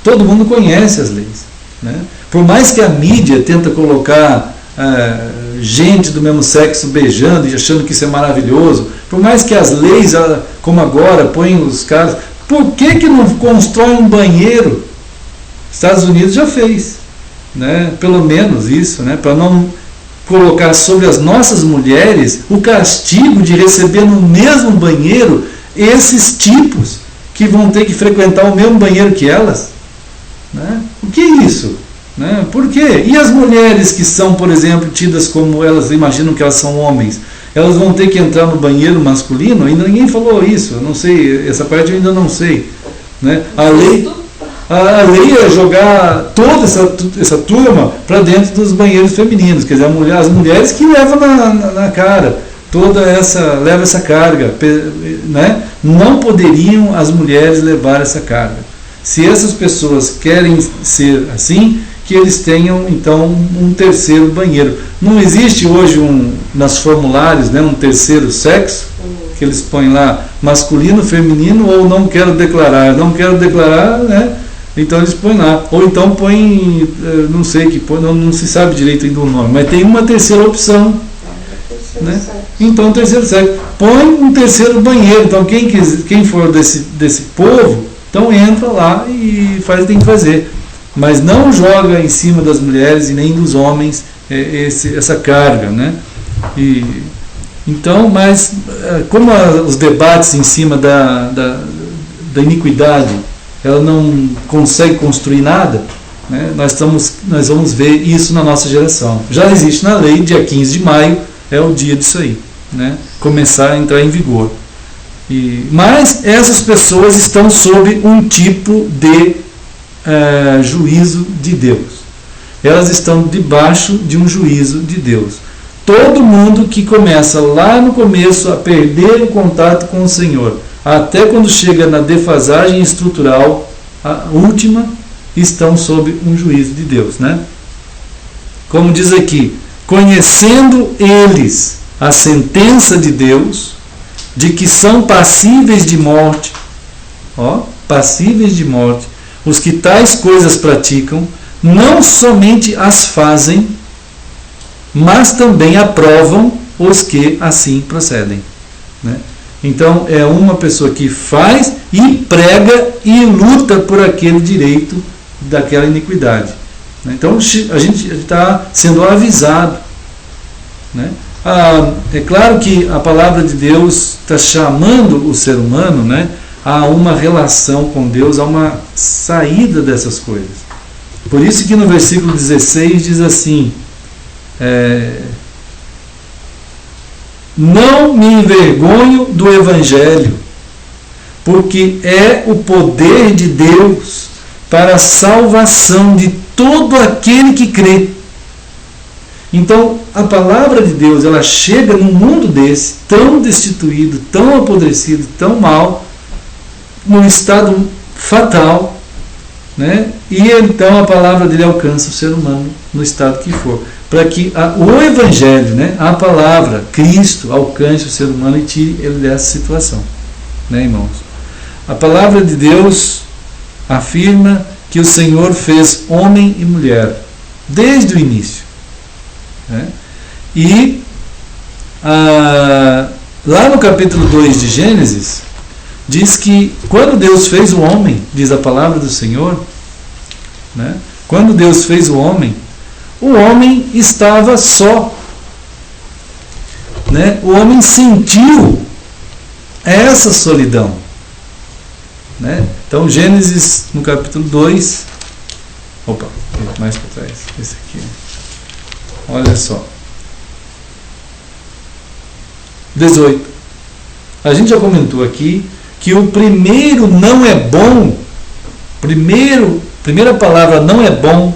[SPEAKER 1] todo mundo conhece as leis, né? Por mais que a mídia tenta colocar gente do mesmo sexo beijando e achando que isso é maravilhoso, por mais que as leis, como agora, põem os caras, por que não constrói um banheiro? Estados Unidos já fez, né? Pelo menos isso, né? Para não colocar sobre as nossas mulheres o castigo de receber no mesmo banheiro esses tipos que vão ter que frequentar o mesmo banheiro que elas, né? O que é isso? Né? Por quê? E as mulheres que são, por exemplo, tidas como elas imaginam que elas são homens, elas vão ter que entrar no banheiro masculino? Ainda ninguém falou isso, eu não sei, essa parte eu ainda não sei, né? A lei é jogar toda essa turma para dentro dos banheiros femininos, quer dizer, as mulheres que levam na cara leva essa carga, né? Não poderiam as mulheres levar essa carga. Se essas pessoas querem ser assim, que eles tenham então um terceiro banheiro. Não existe hoje nas formulários, né, um terceiro sexo, que eles põem lá masculino, feminino ou não quero declarar, né? Então eles põem lá, ou então põem, não sei que põe, não se sabe direito ainda o nome, mas tem uma terceira opção, né? Então terceiro sexo, põe um terceiro banheiro. Então quem for desse povo, então entra lá e tem que fazer, mas não joga em cima das mulheres e nem dos homens essa carga, né? Então, mas como os debates em cima da iniquidade, ela não consegue construir nada, né? Nós vamos ver isso na nossa geração. Já existe na lei, dia 15 de maio é o dia disso aí, né? Começar a entrar em vigor. Mas essas pessoas estão sob um tipo de juízo de Deus. Elas estão debaixo de um juízo de Deus. Todo mundo que começa lá no começo a perder o contato com o Senhor, até quando chega na defasagem estrutural, a última, estão sob um juízo de Deus, né? Como diz aqui, conhecendo eles a sentença de Deus, de que são passíveis de morte, passíveis de morte, os que tais coisas praticam, não somente as fazem, mas também aprovam os que assim procedem, né? Então é uma pessoa que faz e prega e luta por aquele direito daquela iniquidade, né? Então a gente está sendo avisado, né? É claro que a palavra de Deus está chamando o ser humano, né, a uma relação com Deus, a uma saída dessas coisas. Por isso que no versículo 16 diz assim, não me envergonho do Evangelho, porque é o poder de Deus para a salvação de todo aquele que crê. Então, a palavra de Deus, ela chega num mundo desse, tão destituído, tão apodrecido, tão mal, num estado fatal, né? E então a palavra dele alcança o ser humano no estado que for, para que o Evangelho, né, a palavra, Cristo, alcance o ser humano e tire ele dessa situação, né, irmãos? A palavra de Deus afirma que o Senhor fez homem e mulher desde o início, né? E lá no capítulo 2 de Gênesis diz que quando Deus fez o homem, diz a palavra do Senhor, né? Quando Deus fez o homem estava só, né? O homem sentiu essa solidão, né? Então Gênesis no capítulo 2, mais para trás, esse aqui, olha só, 18. A gente já comentou aqui que o primeiro não é bom, primeira palavra não é bom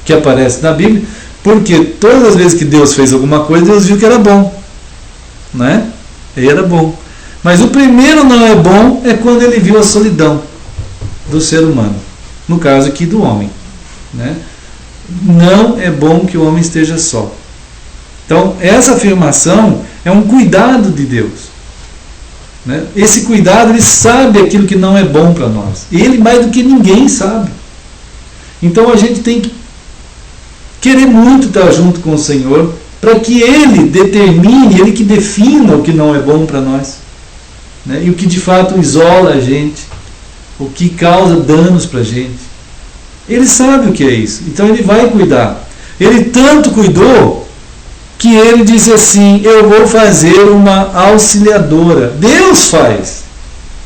[SPEAKER 1] que aparece na Bíblia, porque todas as vezes que Deus fez alguma coisa, Deus viu que era bom, né? E era bom. Mas o primeiro não é bom é quando ele viu a solidão do ser humano, no caso aqui do homem, né? Não é bom que o homem esteja só. Então, essa afirmação é um cuidado de Deus, né? Esse cuidado, ele sabe aquilo que não é bom para nós. Ele mais do que ninguém sabe. Então a gente tem que querer muito estar junto com o Senhor, para que Ele determine, Ele que defina o que não é bom para nós, né? E o que de fato isola a gente, o que causa danos para a gente. Ele sabe o que é isso, então Ele vai cuidar. Ele tanto cuidou que Ele disse assim: eu vou fazer uma auxiliadora. Deus faz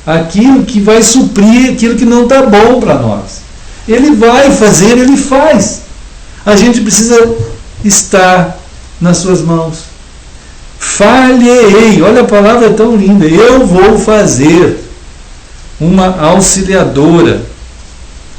[SPEAKER 1] aquilo que vai suprir aquilo que não está bom para nós. Ele vai fazer, Ele faz. A gente precisa estar nas suas mãos. Falhei, olha a palavra tão linda. Eu vou fazer uma auxiliadora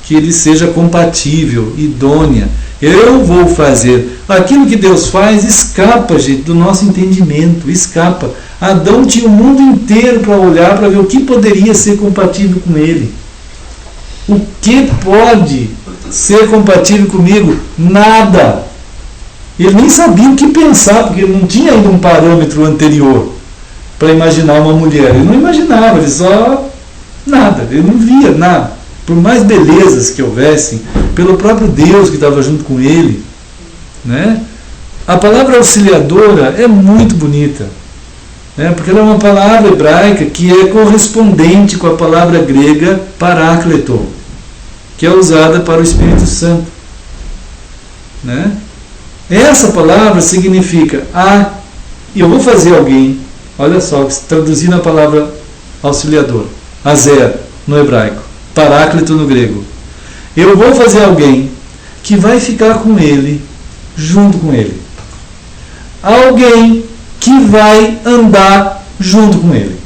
[SPEAKER 1] que ele seja compatível, idônea. Eu vou fazer. Aquilo que Deus faz escapa, gente, do nosso entendimento, escapa. Adão tinha o mundo inteiro para olhar, para ver o que poderia ser compatível com ele. O que pode ser compatível comigo? Nada. Ele nem sabia o que pensar, porque ele não tinha ainda um parâmetro anterior para imaginar uma mulher. Ele não imaginava, ele só nada, ele não via nada. Por mais belezas que houvessem, pelo próprio Deus que estava junto com ele, né? A palavra auxiliadora é muito bonita, né? Porque ela é uma palavra hebraica que é correspondente com a palavra grega parácleto, que é usada para o Espírito Santo, né? Essa palavra significa eu vou fazer alguém, olha só, traduzindo a palavra auxiliador, azer no hebraico, paráclito no grego. Eu vou fazer alguém que vai ficar com ele, junto com ele. Alguém que vai andar junto com ele.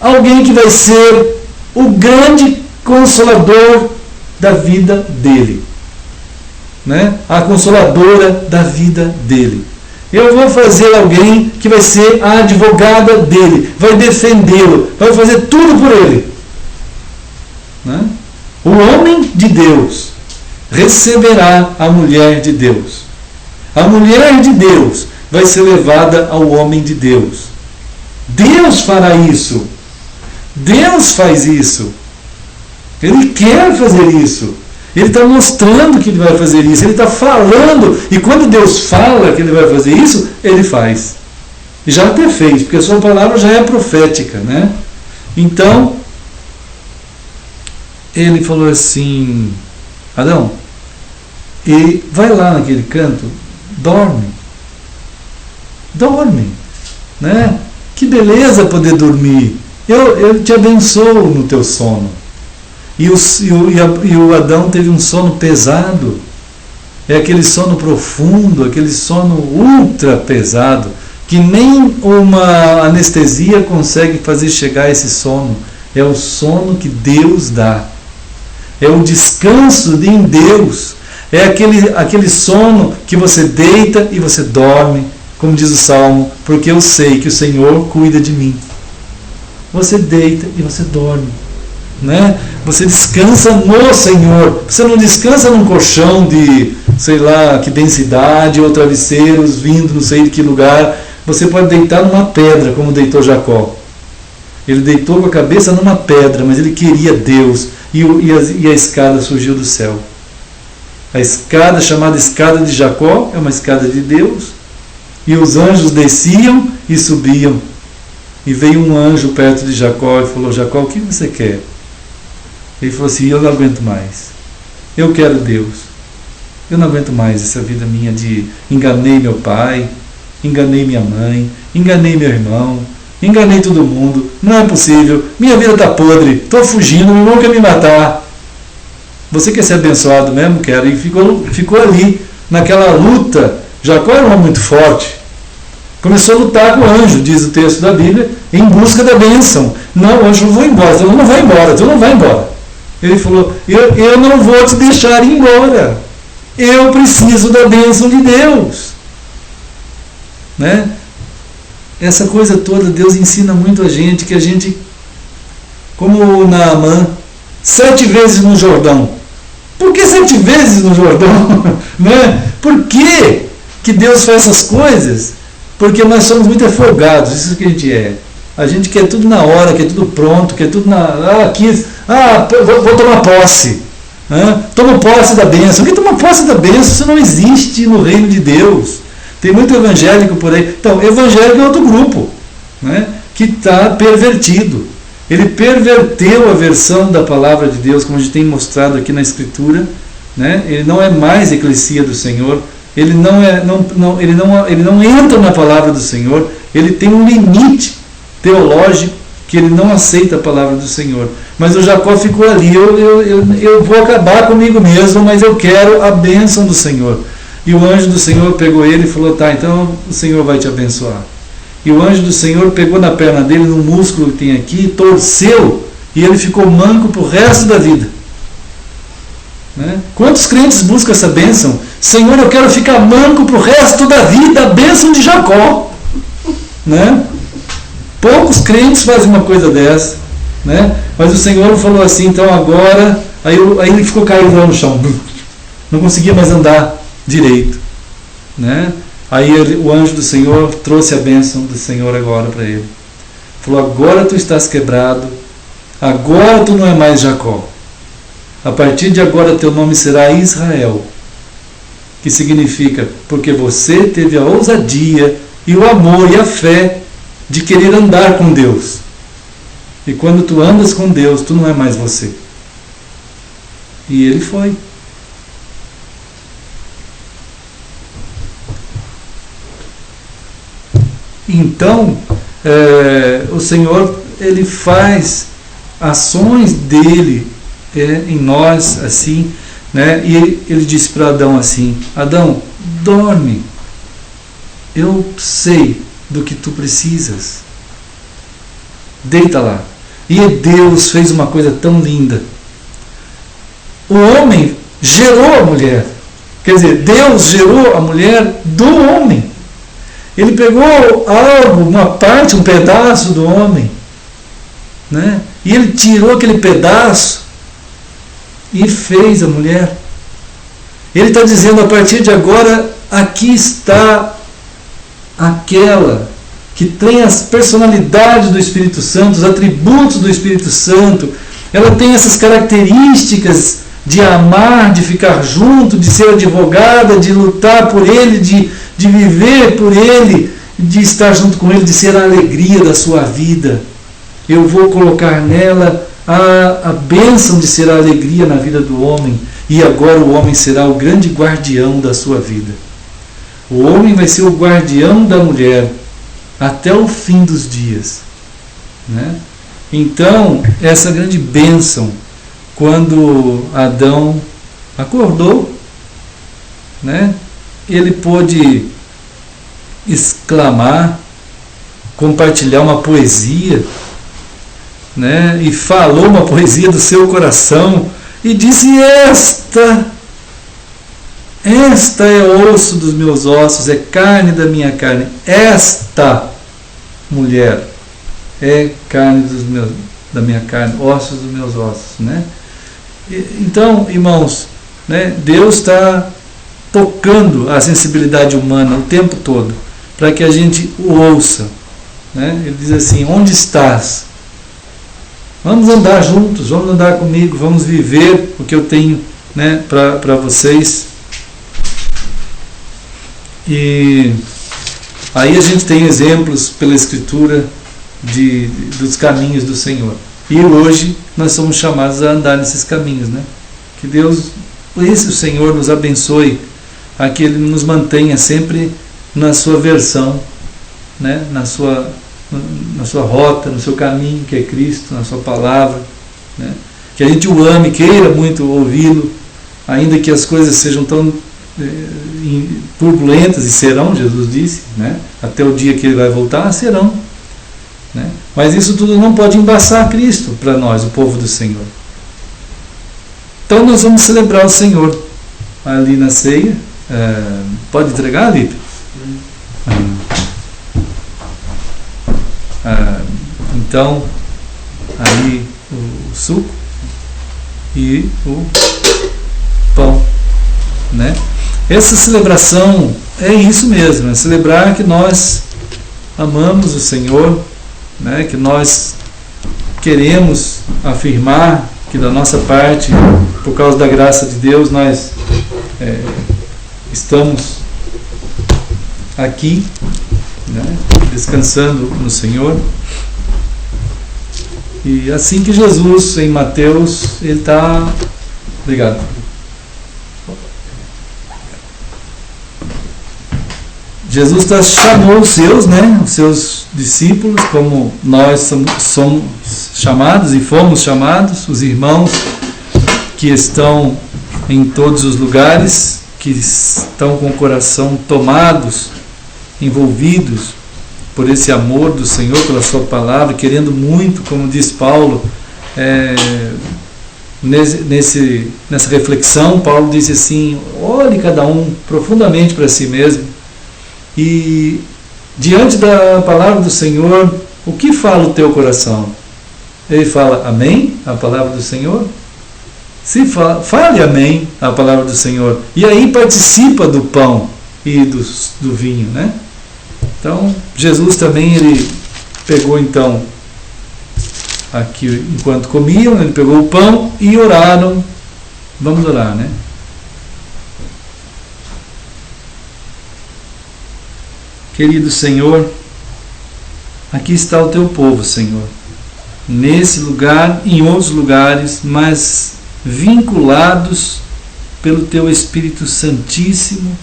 [SPEAKER 1] Alguém que vai ser o grande consolador da vida dele, né? A consoladora da vida dele. Eu vou fazer alguém que vai ser a advogada dele, vai defendê-lo, vai fazer tudo por ele, né? O homem de Deus receberá a mulher de Deus. A mulher de Deus vai ser levada ao homem de Deus. Deus fará isso. Deus faz isso. Ele quer fazer isso. Ele está mostrando que ele vai fazer isso. Ele está falando. E quando Deus fala que ele vai fazer isso, ele faz. E já até fez, porque a sua palavra já é profética, né? Então, ele falou assim: Adão, e vai lá naquele canto, dorme, né? Que beleza poder dormir. Eu te abençoo no teu sono. E o Adão teve um sono pesado. É aquele sono profundo, aquele sono ultra pesado, que nem uma anestesia consegue fazer chegar a esse sono. É o sono que Deus dá. É o descanso em Deus. É aquele sono que você deita e você dorme, como diz o Salmo, porque eu sei que o Senhor cuida de mim. Você deita e você dorme, né? Você descansa no Senhor. Você não descansa num colchão de, sei lá, que densidade, ou travesseiros vindo não sei de que lugar. Você pode deitar numa pedra, como deitou Jacó. Ele deitou com a cabeça numa pedra, mas ele queria Deus. E a escada surgiu do céu. A escada, chamada escada de Jacó, é uma escada de Deus. E os anjos desciam e subiam. E veio um anjo perto de Jacó e falou: Jacó, o que você quer? Ele falou assim: eu não aguento mais. Eu quero Deus. Eu não aguento mais essa vida minha de enganei meu pai, enganei minha mãe, enganei meu irmão, enganei todo mundo. Não é possível. Minha vida está podre. Estou fugindo. Meu irmão quer me matar. Você quer ser abençoado mesmo? Quero. E ficou ali, naquela luta. Jacó era um homem muito forte. Começou a lutar com o anjo, diz o texto da Bíblia, em busca da bênção. Não, o anjo não vai embora. Tu não vai embora, tu não vai embora. Ele falou, eu não vou te deixar ir embora. Eu preciso da bênção de Deus. Né? Essa coisa toda, Deus ensina muito a gente, que a gente, como o Naamã, 7 vezes no Jordão. Por que 7 vezes no Jordão? Né? Por que Deus faz essas coisas? Porque nós somos muito afogados, isso que a gente é. A gente quer tudo na hora, quer tudo pronto, quer tudo vou tomar posse. Toma posse da bênção. O que toma posse da bênção? Isso não existe no reino de Deus. Tem muito evangélico por aí. Então, evangélico é outro grupo, né, que está pervertido. Ele perverteu a versão da palavra de Deus, como a gente tem mostrado aqui na Escritura. Né? Ele não é mais eclesia do Senhor. Ele não entra na palavra do Senhor. Ele tem um limite teológico que ele não aceita a palavra do Senhor. Mas o Jacó ficou ali. Eu vou acabar comigo mesmo, mas eu quero a bênção do Senhor. E o anjo do Senhor pegou ele e falou, tá, então o Senhor vai te abençoar. E o anjo do Senhor pegou na perna dele, no músculo que tem aqui, torceu, e ele ficou manco para o resto da vida. Né? Quantos crentes buscam essa bênção? Senhor, eu quero ficar manco para o resto da vida, a bênção de Jacó. Né? Poucos crentes fazem uma coisa dessa. Né? Mas o Senhor falou assim, então agora, aí ele ficou caído lá no chão, não conseguia mais andar direito. Né? Aí o anjo do Senhor trouxe a bênção do Senhor agora para ele. Falou, agora tu estás quebrado, agora tu não é mais Jacó. A partir de agora teu nome será Israel, que significa, porque você teve a ousadia e o amor e a fé de querer andar com Deus. E quando tu andas com Deus, tu não é mais você. E ele foi. Então, o Senhor, ele faz ações dele em nós, assim, né? E ele disse para Adão assim, Adão, dorme, eu sei do que tu precisas, deita lá. E Deus fez uma coisa tão linda. O homem gerou a mulher, quer dizer, Deus gerou a mulher do homem. Ele pegou algo, uma parte, um pedaço do homem, né? E ele tirou aquele pedaço e fez a mulher. Ele está dizendo, a partir de agora, aqui está aquela que tem as personalidades do Espírito Santo, os atributos do Espírito Santo. Ela tem essas características de amar, de ficar junto, de ser advogada, de lutar por ele, de viver por ele, de estar junto com ele, de ser a alegria da sua vida. Eu vou colocar nela a bênção de ser a alegria na vida do homem, e agora o homem será o grande guardião da sua vida. O homem vai ser o guardião da mulher até o fim dos dias, né? Então, essa grande bênção, quando Adão acordou, né, ele pôde exclamar, compartilhar uma poesia, né, e falou uma poesia do seu coração e disse: esta é osso dos meus ossos, é carne da minha carne. Esta mulher é carne da minha carne, ossos dos meus ossos, né? Então, irmãos, né, Deus está tocando a sensibilidade humana o tempo todo, para que a gente o ouça, né? Ele diz assim: onde estás? Vamos andar juntos, vamos andar comigo, vamos viver o que eu tenho, né, para vocês. E aí a gente tem exemplos pela Escritura dos caminhos do Senhor. E hoje nós somos chamados a andar nesses caminhos, né? Que Deus, o Senhor nos abençoe, a que Ele nos mantenha sempre na sua versão, né? na sua rota, no seu caminho, que é Cristo, na sua palavra, né? Que a gente o ame, queira muito ouvi-lo, ainda que as coisas sejam tão turbulentas, e serão, Jesus disse, né? Até o dia que ele vai voltar, serão. Né? Mas isso tudo não pode embaçar Cristo para nós, o povo do Senhor. Então nós vamos celebrar o Senhor ali na ceia. Pode entregar, Lipe? Então, ali o suco e o pão, né? Essa celebração é isso mesmo, é celebrar que nós amamos o Senhor, né? Que nós queremos afirmar que da nossa parte, por causa da graça de Deus, nós estamos aqui, né? Descansando no Senhor. E assim que Jesus, em Mateus, ele está... Obrigado. Jesus chamou os seus, né? Os seus discípulos, como nós somos chamados e fomos chamados, os irmãos que estão em todos os lugares, que estão com o coração tomados, envolvidos por esse amor do Senhor, pela sua palavra, querendo muito, como diz Paulo, nessa reflexão, Paulo diz assim: olhe cada um profundamente para si mesmo, e diante da palavra do Senhor, o que fala o teu coração? Ele fala amém, a palavra do Senhor? Se fale amém, a palavra do Senhor, e aí participa do pão e do vinho, né? Então, Jesus também, ele pegou então, aqui enquanto comiam, ele pegou o pão e oraram. Vamos orar, né? Querido Senhor, aqui está o teu povo, Senhor, nesse lugar e em outros lugares, mas vinculados pelo teu Espírito Santíssimo,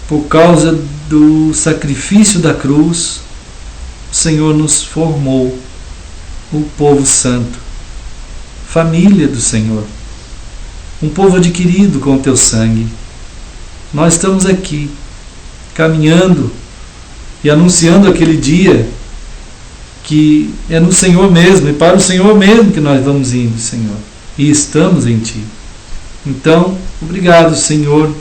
[SPEAKER 1] por causa do sacrifício da cruz. O Senhor nos formou, o povo santo, família do Senhor, um povo adquirido com o teu sangue. Nós estamos aqui, caminhando e anunciando aquele dia que é no Senhor mesmo, e para o Senhor mesmo que nós vamos indo, Senhor, e estamos em Ti. Então, obrigado, Senhor,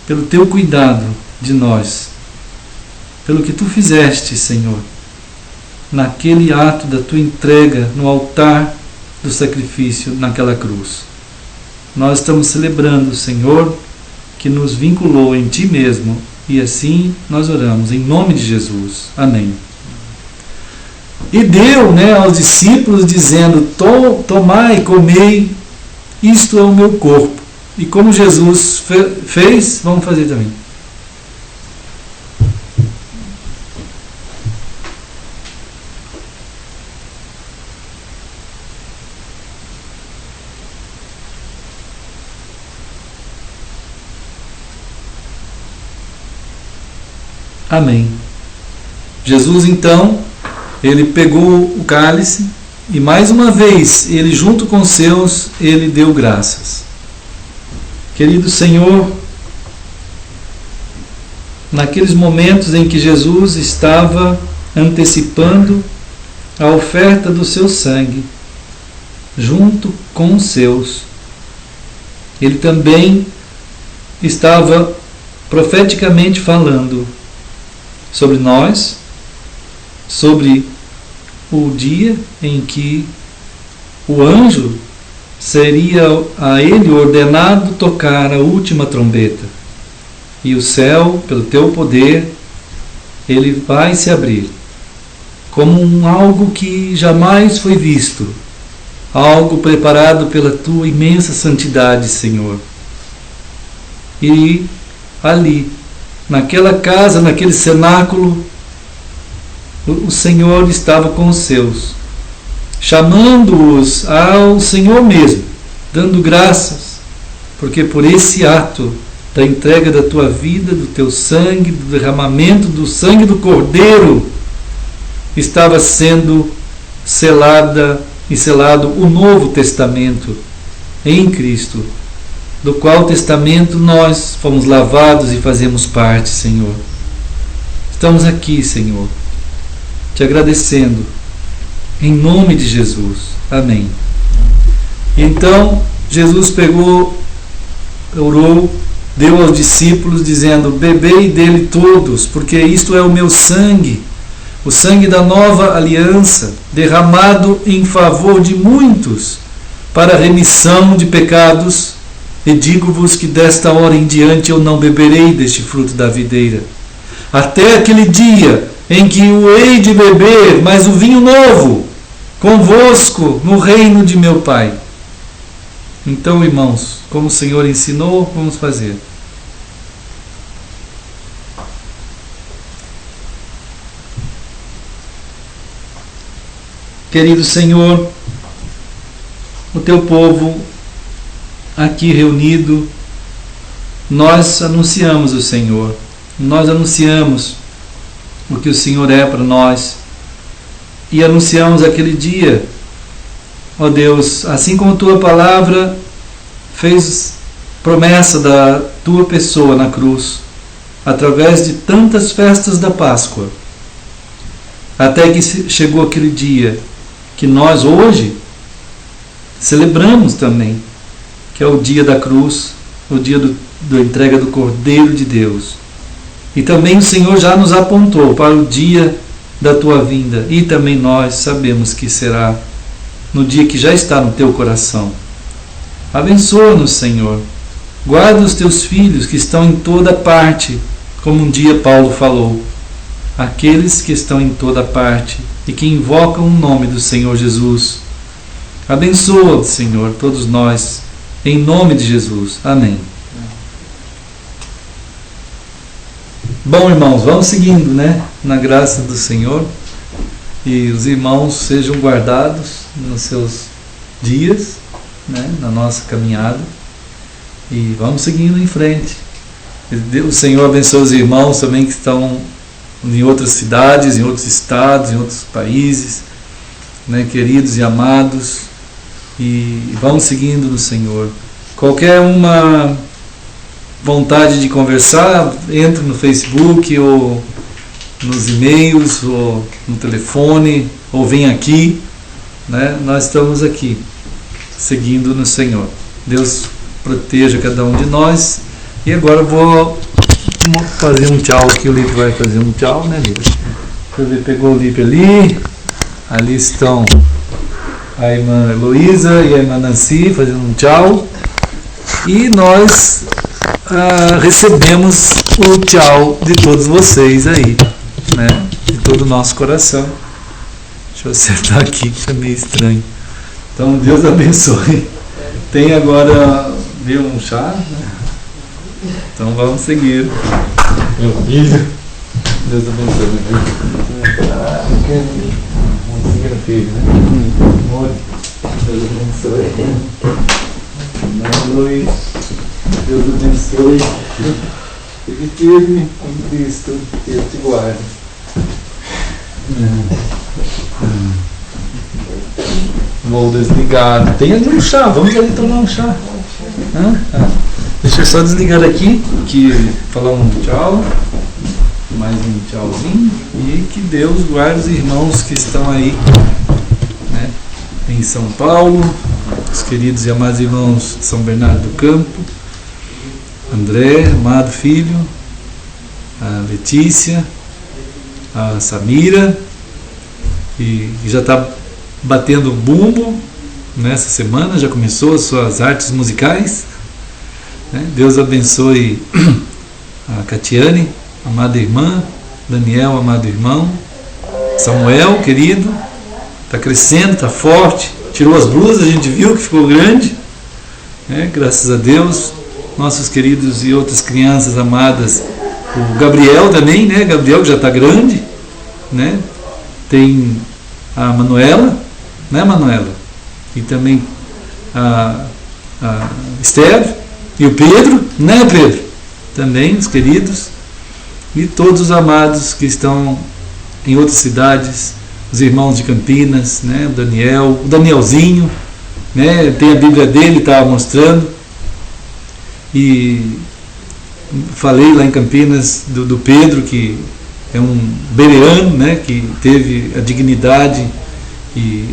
[SPEAKER 1] pelo teu cuidado de nós, pelo que tu fizeste, Senhor, naquele ato da tua entrega no altar do sacrifício naquela cruz. Nós estamos celebrando, Senhor, que nos vinculou em ti mesmo, e assim nós oramos em nome de Jesus. Amém. E deu, né, aos discípulos, dizendo: tomai e comei, isto é o meu corpo. E como Jesus fez, vamos fazer também. Amém. Jesus então, ele pegou o cálice e mais uma vez, ele junto com os seus, ele deu graças. Querido Senhor, naqueles momentos em que Jesus estava antecipando a oferta do seu sangue, junto com os seus, ele também estava profeticamente falando sobre nós, sobre o dia em que o anjo seria a ele ordenado tocar a última trombeta, e o céu, pelo teu poder, ele vai se abrir como algo que jamais foi visto, algo preparado pela tua imensa santidade, Senhor. E ali, naquela casa, naquele cenáculo, o Senhor estava com os seus, chamando-os ao Senhor mesmo, dando graças, porque por esse ato da entrega da tua vida, do teu sangue, do derramamento do sangue do Cordeiro, estava sendo selado o Novo Testamento em Cristo. do qual testamento nós fomos lavados e fazemos parte, Senhor. Estamos aqui, Senhor, te agradecendo, em nome de Jesus. Amém. Então, Jesus pegou, orou, deu aos discípulos, dizendo: bebei dele todos, porque isto é o meu sangue, o sangue da nova aliança, derramado em favor de muitos, para a remissão de pecados. E digo-vos que desta hora em diante eu não beberei deste fruto da videira, até aquele dia em que o hei de beber, mas o vinho novo, convosco no reino de meu Pai. Então, irmãos, como o Senhor ensinou, vamos fazer. Querido Senhor, o teu povo aqui reunido, nós anunciamos o Senhor, nós anunciamos o que o Senhor é para nós e anunciamos aquele dia, ó Deus, assim como tua palavra fez promessa da tua pessoa na cruz, através de tantas festas da Páscoa, até que chegou aquele dia que nós hoje celebramos também, que é o dia da cruz, o dia da entrega do Cordeiro de Deus. E também o Senhor já nos apontou para o dia da tua vinda, e também nós sabemos que será no dia que já está no teu coração. Abençoa-nos, Senhor. Guarda os teus filhos que estão em toda parte, como um dia Paulo falou, aqueles que estão em toda parte e que invocam o nome do Senhor Jesus. Abençoa, Senhor, todos nós, em nome de Jesus. Amém. Bom, irmãos, vamos seguindo, né? Na graça do Senhor. E os irmãos sejam guardados nos seus dias, né? Na nossa caminhada. E vamos seguindo em frente. O Senhor abençoe os irmãos também que estão em outras cidades, em outros estados, em outros países, né? Queridos e amados. E vamos seguindo no Senhor. Qualquer uma vontade de conversar, entre no Facebook ou nos e-mails ou no telefone ou vem aqui, né? Nós estamos aqui seguindo no Senhor. Deus proteja cada um de nós. E agora eu vou fazer um tchau aqui. O Lipe vai fazer um tchau, né, Lipe? Deixa eu ver, pegou o Lipe ali. Ali estão a irmã Heloísa e a irmã Nancy fazendo um tchau. E nós recebemos o tchau de todos vocês aí, né? De todo o nosso coração. Deixa eu acertar aqui, que é meio estranho. Então, Deus abençoe. Tem agora, viu, um chá, né? Então vamos seguir. Meu filho. Deus abençoe. Vamos seguir o filho, né? Amor. Deus abençoe. Não, Luiz. Deus abençoe. Fique firme em Cristo, Ele te guarda. Vou desligar. Tem ali um chá, vamos ali tomar um chá. Deixa eu só desligar aqui, falar um tchau, mais um tchauzinho, e que Deus guarde os irmãos que estão aí, né, em São Paulo, os queridos e amados irmãos de São Bernardo do Campo, André, amado filho, a Letícia, a Samira, e já está batendo bumbo nessa semana, já começou as suas artes musicais, né? Deus abençoe a Catiane, amada irmã, Daniel, amado irmão, Samuel, querido, está crescendo, está forte, tirou as blusas, a gente viu que ficou grande, né? Graças a Deus. Nossos queridos e outras crianças amadas, o Gabriel também, né? Gabriel que já está grande, né? Tem a Manuela, né, Manuela? E também a Esther e o Pedro, né, Pedro? Também os queridos e todos os amados que estão em outras cidades, os irmãos de Campinas, né? O Danielzinho, né? Tem a Bíblia dele, estava mostrando. E falei lá em Campinas do Pedro, que é um bereano, né, que teve a dignidade de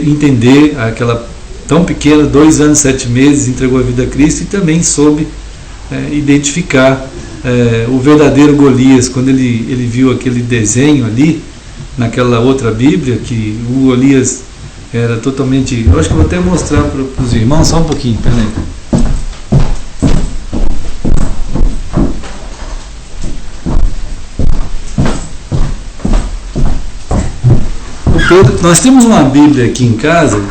[SPEAKER 1] entender aquela tão pequena, 2 anos e 7 meses, entregou a vida a Cristo, e também soube identificar o verdadeiro Golias, quando ele viu aquele desenho ali, naquela outra Bíblia, que o Golias era totalmente... Eu acho que eu vou até mostrar para os irmãos, só um pouquinho, peraí. Nós temos uma Bíblia aqui em casa,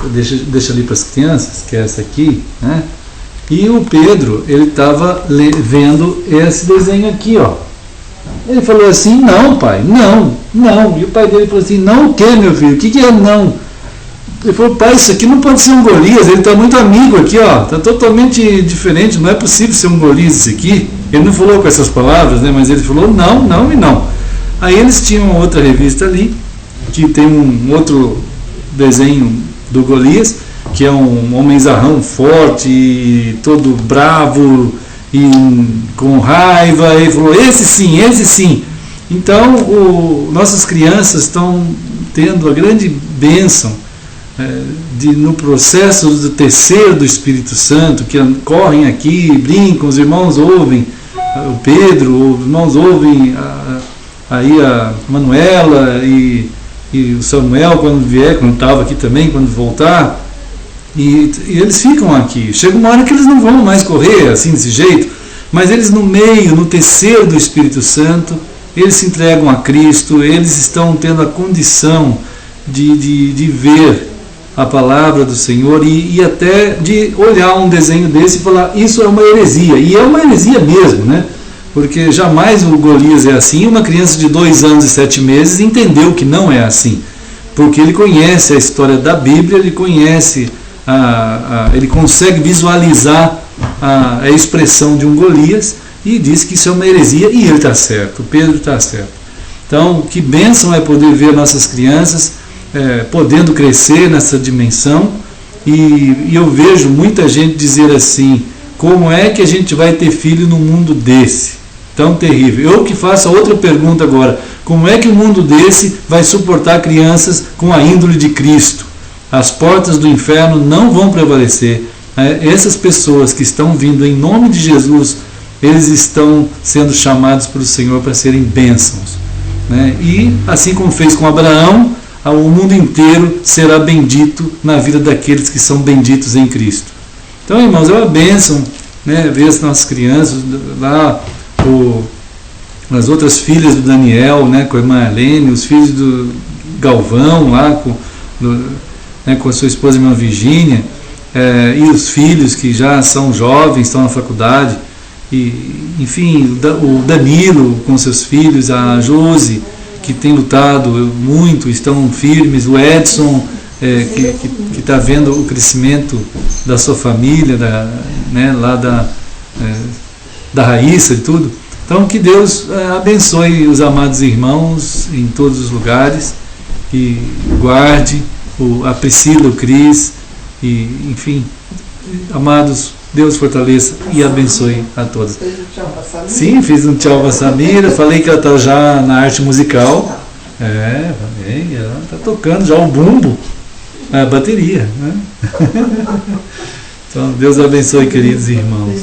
[SPEAKER 1] deixa ali para as crianças, que é essa aqui, né? E o Pedro, ele estava vendo esse desenho aqui, ó. Ele falou assim: não, pai, não. E o pai dele falou assim: não o quê, meu filho? O que é não? Ele falou: pai, isso aqui não pode ser um Golias, ele está muito amigo aqui, ó. Está totalmente diferente, não é possível ser um Golias isso aqui. Ele não falou com essas palavras, né? Mas ele falou: não e não. Aí eles tinham outra revista ali, que tem um outro desenho do Golias, que é um homenzarrão forte, todo bravo e com raiva. Ele falou: esse sim. Então nossas crianças estão tendo a grande bênção no processo do tecer do Espírito Santo, que correm aqui, brincam, os irmãos ouvem o Pedro, os irmãos ouvem aí a Manuela e o Samuel, quando estava aqui também, quando voltar, e eles ficam aqui. Chega uma hora que eles não vão mais correr assim, desse jeito, mas eles no meio, no tecer do Espírito Santo, eles se entregam a Cristo, eles estão tendo a condição de ver a palavra do Senhor e até de olhar um desenho desse e falar: isso é uma heresia, e é uma heresia mesmo, né? Porque jamais o Golias é assim. Uma criança de 2 anos e 7 meses entendeu que não é assim, porque ele conhece a história da Bíblia, ele conhece, ele consegue visualizar a expressão de um Golias e diz que isso é uma heresia, e ele está certo, o Pedro está certo. Então, que bênção é poder ver nossas crianças podendo crescer nessa dimensão, e eu vejo muita gente dizer assim: como é que a gente vai ter filho num mundo desse? Tão terrível. Eu que faço a outra pergunta agora: como é que um mundo desse vai suportar crianças com a índole de Cristo? As portas do inferno não vão prevalecer. Essas pessoas que estão vindo em nome de Jesus, eles estão sendo chamados pelo Senhor para serem bênçãos, né? E assim como fez com Abraão, o mundo inteiro será bendito na vida daqueles que são benditos em Cristo. Então, irmãos, é uma bênção, né, ver as nossas crianças lá, as outras filhas do Daniel, né, com a irmã Helene, os filhos do Galvão lá com a sua esposa, a irmã Virgínia, e os filhos que já são jovens, estão na faculdade, e, enfim, o Danilo com seus filhos, a Josi, que tem lutado muito, estão firmes, o Edson, que está vendo o crescimento da sua família, lá da Raíssa e tudo. Então, que Deus abençoe os amados irmãos em todos os lugares, e guarde a Priscila, o Cris, e, enfim, amados, Deus fortaleça e abençoe a todos. Sim, fiz um tchau para a Samira, falei que ela está já na arte musical. Ela está tocando já o bumbo, a bateria, né? Então, Deus abençoe, queridos irmãos.